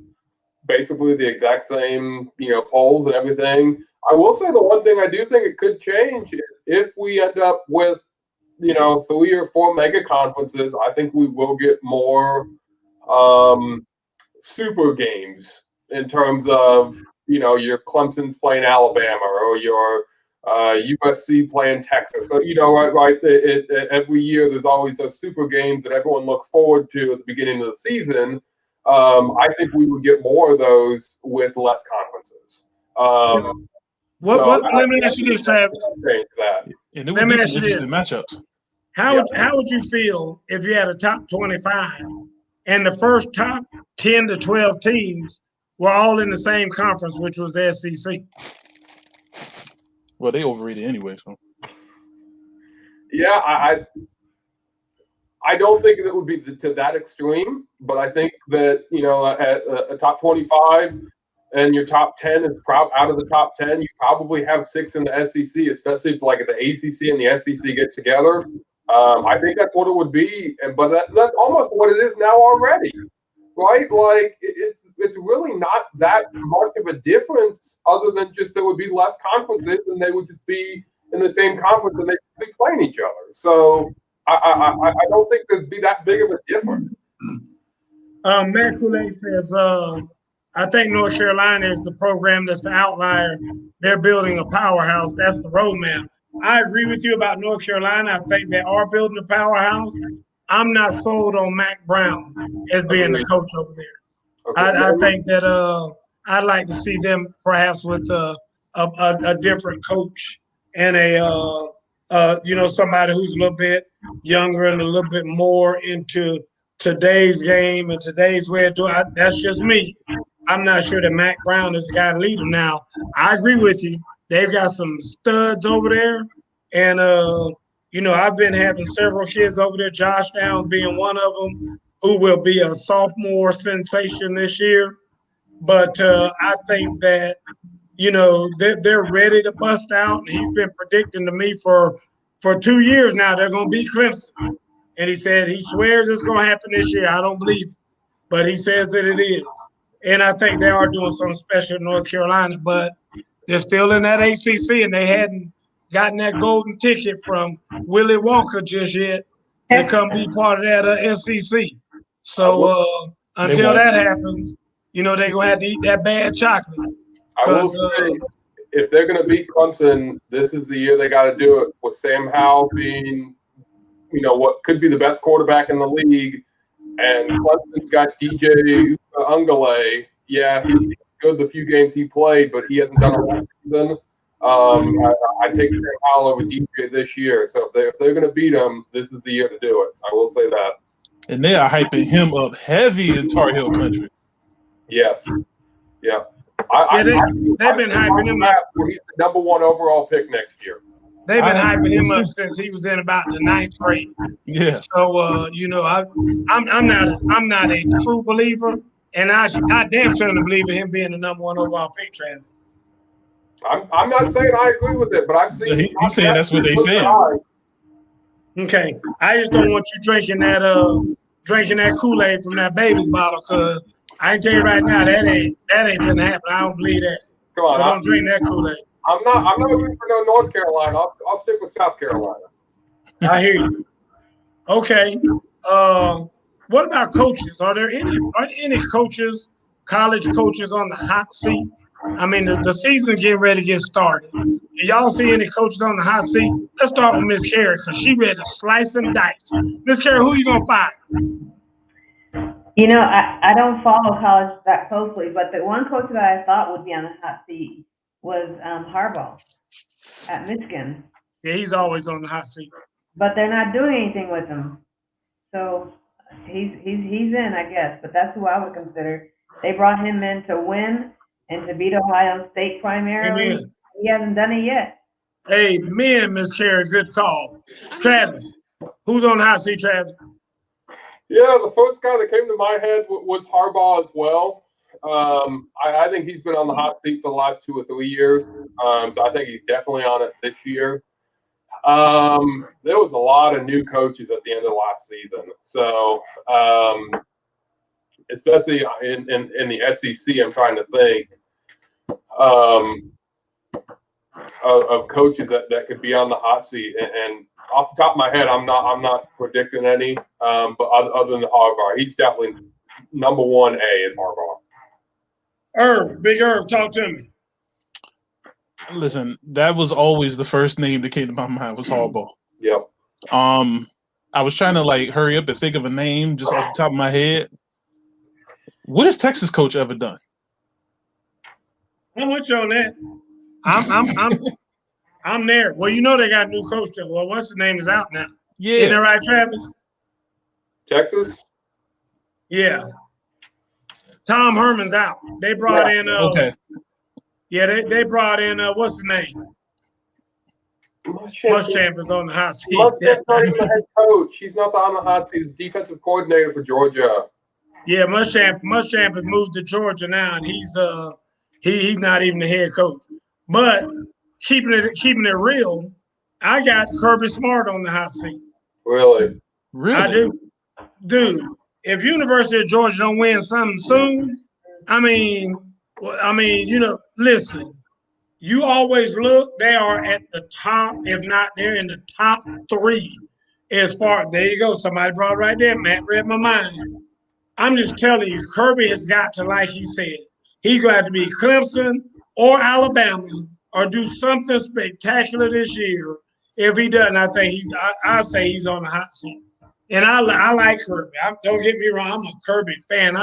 basically the exact same, polls and everything. I will say the one thing I do think it could change is if we end up with, 3 or 4 mega conferences, I think we will get more super games in terms of, your Clemson's playing Alabama or your USC playing Texas. So, every year there's always those super games that everyone looks forward to at the beginning of the season. I think we would get more of those with less conferences. Let me ask you this, Travis. And it would be some interesting matchups. How would you feel if you had a top 25 and the first top 10 to 12 teams were all in the same conference, which was the SEC? Well, they overrated anyway, so. Yeah, I don't think it would be to that extreme, but I think that, a top 25 and your top 10 is out of the top 10, you probably have 6 in the SEC, especially if like the ACC and the SEC get together. I think that's what it would be, but that's almost what it is now already, right? Like it's really not that much of a difference, other than just there would be less conferences and they would just be in the same conference and they would be playing each other. So I don't think there'd be that big of a difference. Matt Kool-Aid says, I think North Carolina is the program that's the outlier. They're building a powerhouse. That's the roadmap. I agree with you about North Carolina. I think they are building a powerhouse. I'm not sold on Mac Brown as being the coach over there. Okay. I think that I'd like to see them perhaps with a different coach and somebody who's a little bit younger and a little bit more into today's game and today's way of doing it. That's just me. I'm not sure that Mac Brown is the guy to lead them. Now, I agree with you. They've got some studs over there. And, I've been having several kids over there, Josh Downs being one of them, who will be a sophomore sensation this year. But I think that, they're ready to bust out. And he's been predicting to me for 2 years now they're going to beat Clemson. And he said he swears it's going to happen this year. I don't believe it, but he says that it is. And I think they are doing something special in North Carolina, but they're still in that ACC, and they hadn't gotten that golden ticket from Willie Wonka just yet to come be part of that SEC. So until that happens, they're going to have to eat that bad chocolate. I will say, if they're going to beat Clemson, this is the year they got to do it, with Sam Howell being, what could be the best quarterback in the league. And Clemson's got DJ Ungale. Yeah, he's good the few games he played, but he hasn't done a lot season. I take Sam Howell over DJ this year. So if they're going to beat him, this is the year to do it. I will say that. And they are hyping him up heavy in Tar Heel country. Yes. Yeah. They've been hyping him up. He's the number 1 overall pick next year. They've been hyping him up since he was in about the 9th grade. Yeah. So I'm not a true believer, and I damn sure don't believe in him being the number 1 overall pick, Travis. I'm not saying I agree with it, but I've seen. He's saying that's what they saying. Okay, I just don't want you drinking that Kool-Aid from that baby's bottle, because I can tell you right now that ain't gonna happen. I don't believe that. Come on, so don't drink that Kool-Aid. I'm not rooting for no North Carolina. I'll stick with South Carolina. I hear you. Okay. What about coaches? Are there any coaches, college coaches, on the hot seat? I mean, the season's getting ready to get started. Do y'all see any coaches on the hot seat? Let's start with Miss Carey, because she ready to slice and dice. Miss Carey, who you gonna fire? I don't follow college that closely, but the one coach that I thought would be on the hot seat was Harbaugh at Michigan. Yeah, he's always on the hot seat. But they're not doing anything with him. So he's in, I guess. But that's who I would consider. They brought him in to win and to beat Ohio State primarily. Amen. He hasn't done it yet. Amen, Miss Carey. Good call. Travis, Who's on the hot seat, Travis? Yeah, the first guy that came to my head was Harbaugh as well. I think he's been on the hot seat for the last 2 or 3 years. So I think he's definitely on it this year. There was a lot of new coaches at the end of last season. So, especially in the SEC, I'm trying to think of coaches that could be on the hot seat. And off the top of my head, I'm not predicting any. But other than Harbaugh, he's definitely number 1A is Harbaugh. Big Irv, talk to me. Listen, that was always the first name that came to my mind was Harbaugh. Yep. I was trying to like hurry up and think of a name just off the top of my head. What has Texas coach ever done? I'm with you on that. I'm there. Well, you know they got a new coach there. Well, what's the name is out now? Yeah. Isn't that right, Travis? Texas? Yeah. Tom Herman's out. They brought in okay. Yeah, they brought in what's the name? Muschamp is on the hot seat. Muschamp's not even the head coach. He's not on the hot seat. He's defensive coordinator for Georgia. Yeah, Muschamp has moved to Georgia now, and he's not even the head coach. But keeping it real, I got Kirby Smart on the hot seat. Really? I do. Dude, if University of Georgia don't win something soon, I mean, listen, you always look, they are at the top, if not, they're in the top 3 as far, there you go, somebody brought it right there, Matt read my mind. I'm just telling you, Kirby has got to, like he said, he's going to have to be Clemson or Alabama or do something spectacular this year. If he doesn't, I say he's on the hot seat. And I like Kirby. Don't get me wrong, I'm a Kirby fan.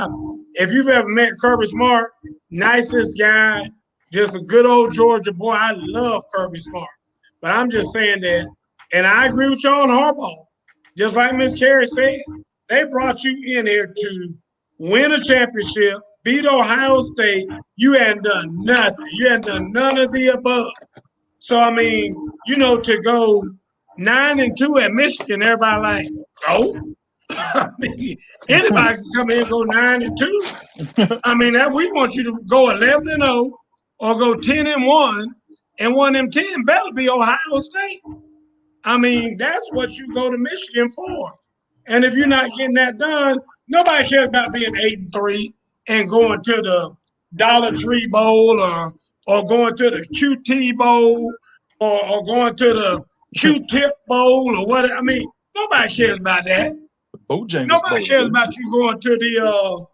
If you've ever met Kirby Smart, nicest guy, just a good old Georgia boy. I love Kirby Smart. But I'm just saying that, and I agree with you on Harbaugh. Just like Miss Carey said, they brought you in here to win a championship, beat Ohio State. You hadn't done nothing. You hadn't done none of the above. So, I mean, to go 9-2 at Michigan, everybody like, oh, I mean, anybody can come in and go 9-2. I mean, we want you to go 11-0 or go 10-1, and one of them 10 better be Ohio State. I mean, that's what you go to Michigan for. And if you're not getting that done, nobody cares about being 8-3 and going to the Dollar Tree Bowl or going to the QT Bowl or going to the Q-Tip Bowl or what. I mean, nobody cares about that. Nobody cares about you going to the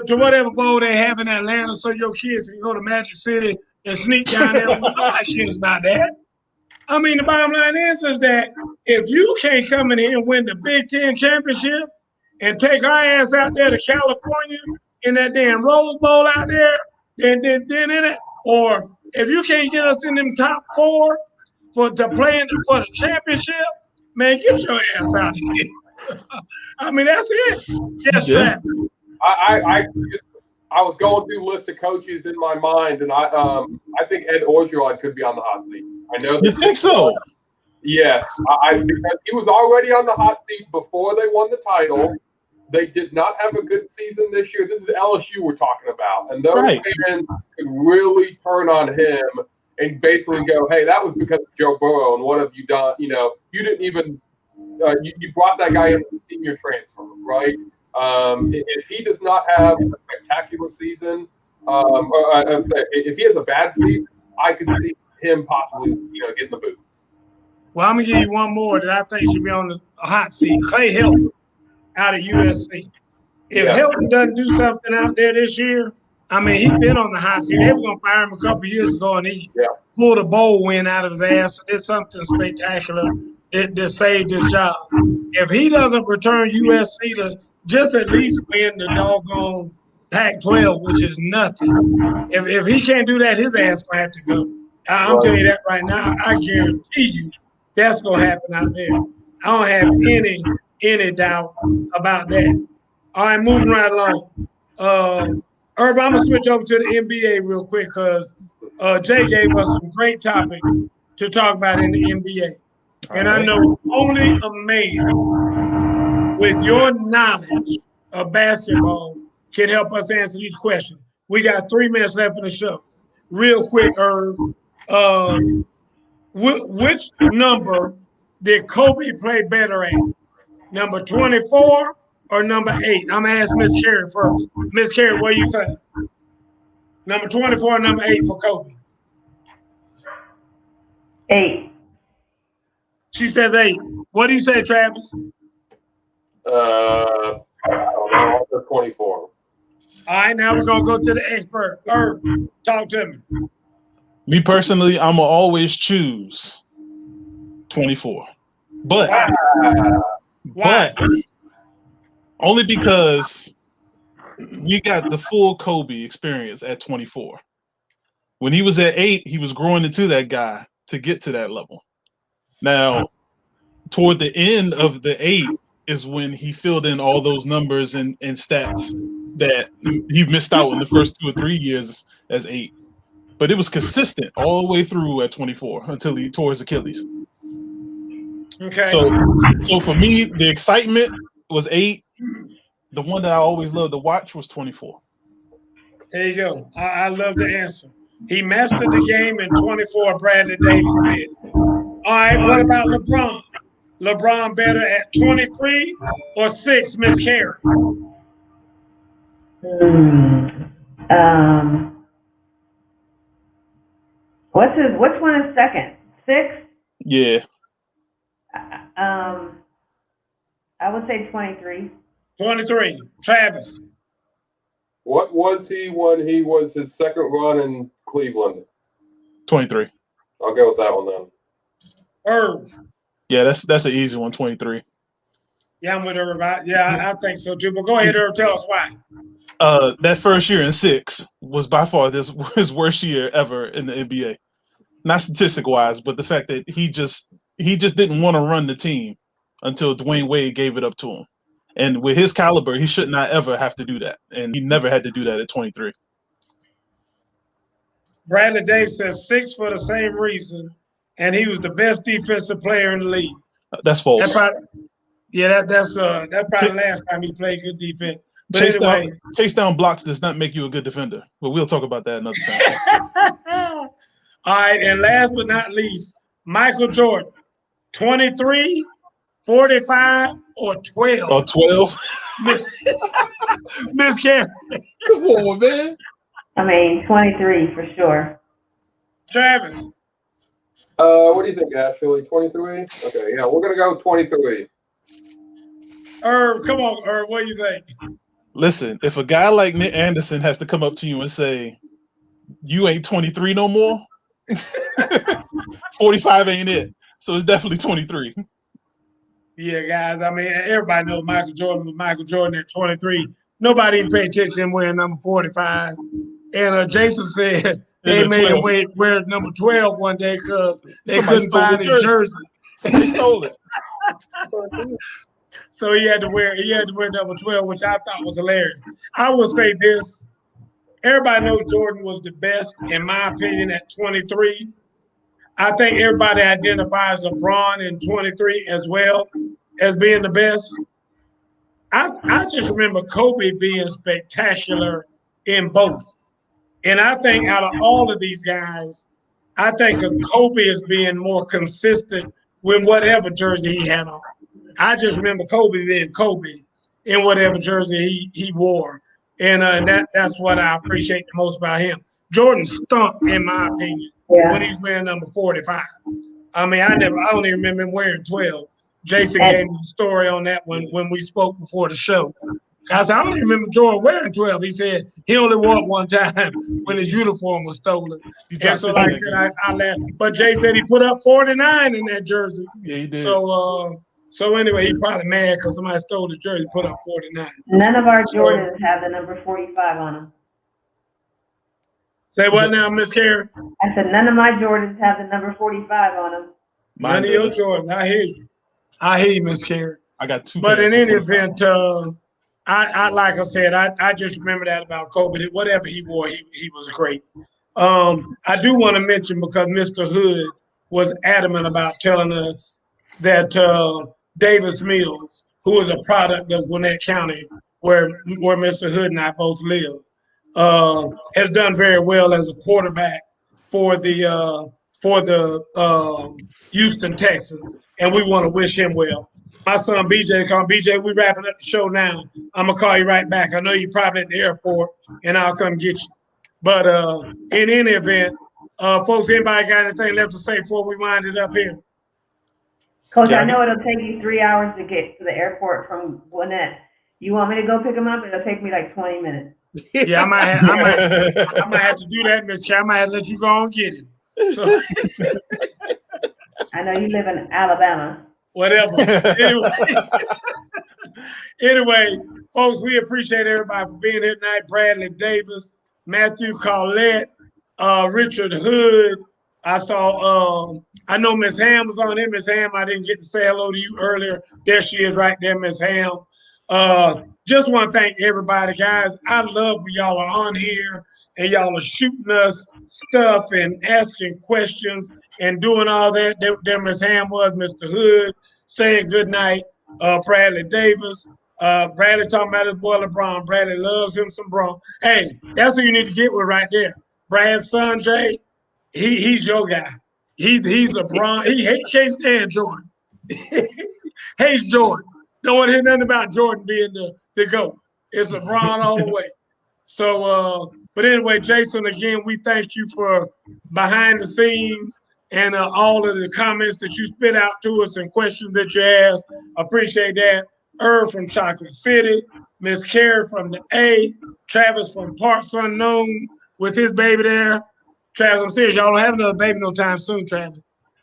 to whatever bowl they have in Atlanta so your kids can go to Magic City and sneak down there. Nobody cares about that. I mean, the bottom line is that if you can't come in here and win the Big Ten championship and take our ass out there to California in that damn Rose Bowl out there, then in it, or if you can't get us in them top 4 for the championship, man, get your ass out of here. I mean, that's it. Yes, yeah. I was going through a list of coaches in my mind, and I think Ed Orgeron could be on the hot seat. I know. You think so? Yes, because he was already on the hot seat before they won the title. They did not have a good season this year. This is LSU we're talking about, and those fans could really turn on him and basically go, "Hey, that was because of Joe Burrow, and what have you done? You didn't even you brought that guy in as a senior transfer, right? If he does not have a spectacular season, if he has a bad season, I could see him possibly, getting the boot." Well, I'm gonna give you one more that I think should be on the hot seat. Clay Helton out of USC. If Helton doesn't do something out there this year, I mean, he's been on the hot seat. They were gonna fire him a couple years ago, and he pulled a bowl win out of his ass. Did something spectacular that saved his job. If he doesn't return USC to just at least win the doggone Pac-12, which is nothing. If he can't do that, his ass gonna have to go. I'm telling you that right now. I guarantee you that's gonna happen out there. I don't have any doubt about that. All right, moving right along. Irv, I'm gonna switch over to the NBA real quick because Jay gave us some great topics to talk about in the NBA. And I know only a man with your knowledge of basketball can help us answer these questions. We got 3 minutes left in the show. Real quick, Irv. Which number did Kobe play better at? Number 24 or number 8? I'm going to ask Miss Carey first. Miss Carey, what do you think? Number 24 or number 8 for Kobe? 8. She says 8. What do you say, Travis? I don't know. I'll say 24. All right, now we're going to go to the expert. Irv, talk to me. Me personally, I'm going to always choose 24. But only because we got the full Kobe experience at 24. When he was at 8, he was growing into that guy to get to that level. Now, toward the end of the 8 is when he filled in all those numbers and stats that he missed out in the first 2 or 3 years as 8. But it was consistent all the way through at 24 until he tore his Achilles. Okay. So for me, the excitement was 8. The one that I always loved to watch was 24. There you go. I love the answer. He mastered the game in 24, Bradley Davis did. All right, what about LeBron? LeBron better at 23 or 6, Miss Carey? Which one is second? 6? Yeah. I would say 23. 23. Travis. What was he when he was his second run in Cleveland? 23. I'll go with that one then. Irv. Yeah, that's an easy one, 23. Yeah, I'm with Irv. I think so too. But go ahead, Irv. Tell us why. That first year in 6 was by far his worst year ever in the NBA. Not statistic-wise, but the fact that he just didn't want to run the team until Dwayne Wade gave it up to him. And with his caliber, he should not ever have to do that. And he never had to do that at 23. Bradley Davis says 6 for the same reason, and he was the best defensive player in the league. That's false. That's probably the last time he played good defense. But chase down blocks does not make you a good defender. But we'll talk about that another time. All right, and last but not least, Michael Jordan, 23, 45, or 12? Or 12? Miss Carey. Come on, man. I mean, 23 for sure. Travis. What do you think, Ashley? 23? Okay, yeah, we're going to go 23. Irv, come on, Irv, what do you think? Listen, if a guy like Nick Anderson has to come up to you and say, you ain't 23 no more, 45 ain't it. So it's definitely 23. Yeah, guys, I mean, everybody knows Michael Jordan was Michael Jordan at 23. Nobody even paid attention to him wearing number 45. And Jason said they made him wear number 12 one day because they couldn't find his jersey. Somebody stole it. So he had to wear number 12, which I thought was hilarious. I will say this. Everybody knows Jordan was the best, in my opinion, at 23. I think everybody identifies LeBron in 23 as well as being the best. I just remember Kobe being spectacular in both. And I think out of all of these guys, I think of Kobe as being more consistent with whatever jersey he had on. I just remember Kobe being Kobe in whatever jersey he wore. And that's what I appreciate the most about him. Jordan stunk, in my opinion, when he was wearing number 45. I mean, I don't even remember him wearing 12. Jason gave me the story on that when we spoke before the show. I said, I don't even remember Jordan wearing 12. He said he only wore it one time when his uniform was stolen. And so, like I said, I laughed. But Jay said he put up 49 in that jersey. Yeah, he did. So anyway, he probably mad because somebody stole his jersey, put up 49. None of our Jordans have the number 45 on them. Say what now, Miss Carey? I said none of my Jordans have the number 45 on them. None of your Jordans. I hear you, Miss Carey. I got 2. But in any event, I like I said, I just remember that about Kobe. Whatever he wore, he was great. I do want to mention, because Mr. Hood was adamant about telling us that Davis Mills, who is a product of Gwinnett County, where Mr. Hood and I both live, has done very well as a quarterback for the Houston Texans, and we want to wish him well. My son BJ called. BJ, we wrapping up the show now. I'm gonna call you right back. I know you're probably at the airport, and I'll come get you. But in any event, folks, anybody got anything left to say before we wind it up here? Coach, I know it'll take you 3 hours to get to the airport from Gwinnett. You want me to go pick him up? It'll take me like 20 minutes. Yeah, I might have to do that, Miss K. I might have to let you go and get him. So, I know you live in Alabama. Whatever. Anyway, folks, we appreciate everybody for being here tonight. Bradley Davis, Matthew Collette, Richard Hood. I saw, I know Miss Ham was on here. Miss Ham, I didn't get to say hello to you earlier. There she is right there, Miss Ham. Just want to thank everybody, guys. I love when y'all are on here and y'all are shooting us stuff and asking questions and doing all that. There Miss Ham was, Mr. Hood, saying good night. Bradley Davis. Bradley talking about his boy LeBron. Bradley loves him some Bron. Hey, that's who you need to get with right there. Brad's son, Jay, he's your guy. He's LeBron. He can't stand Jordan. Hates Jordan. Don't want to hear nothing about Jordan being the GOAT. It's LeBron all the way. So, but anyway, Jason, again, we thank you for behind the scenes and all of the comments that you spit out to us and questions that you asked. Appreciate that. Irv from Chocolate City, Miss Carrie from the A, Travis from Parts Unknown with his baby there. Travis, I'm serious, y'all don't have another baby no time soon, Travis.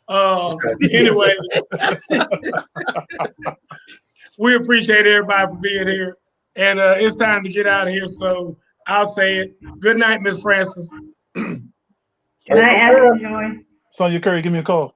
Anyway, we appreciate everybody for being here. And it's time to get out of here. So I'll say it. Good night, Miss Francis. Good night, Ashley Joy. Sonya Curry, give me a call.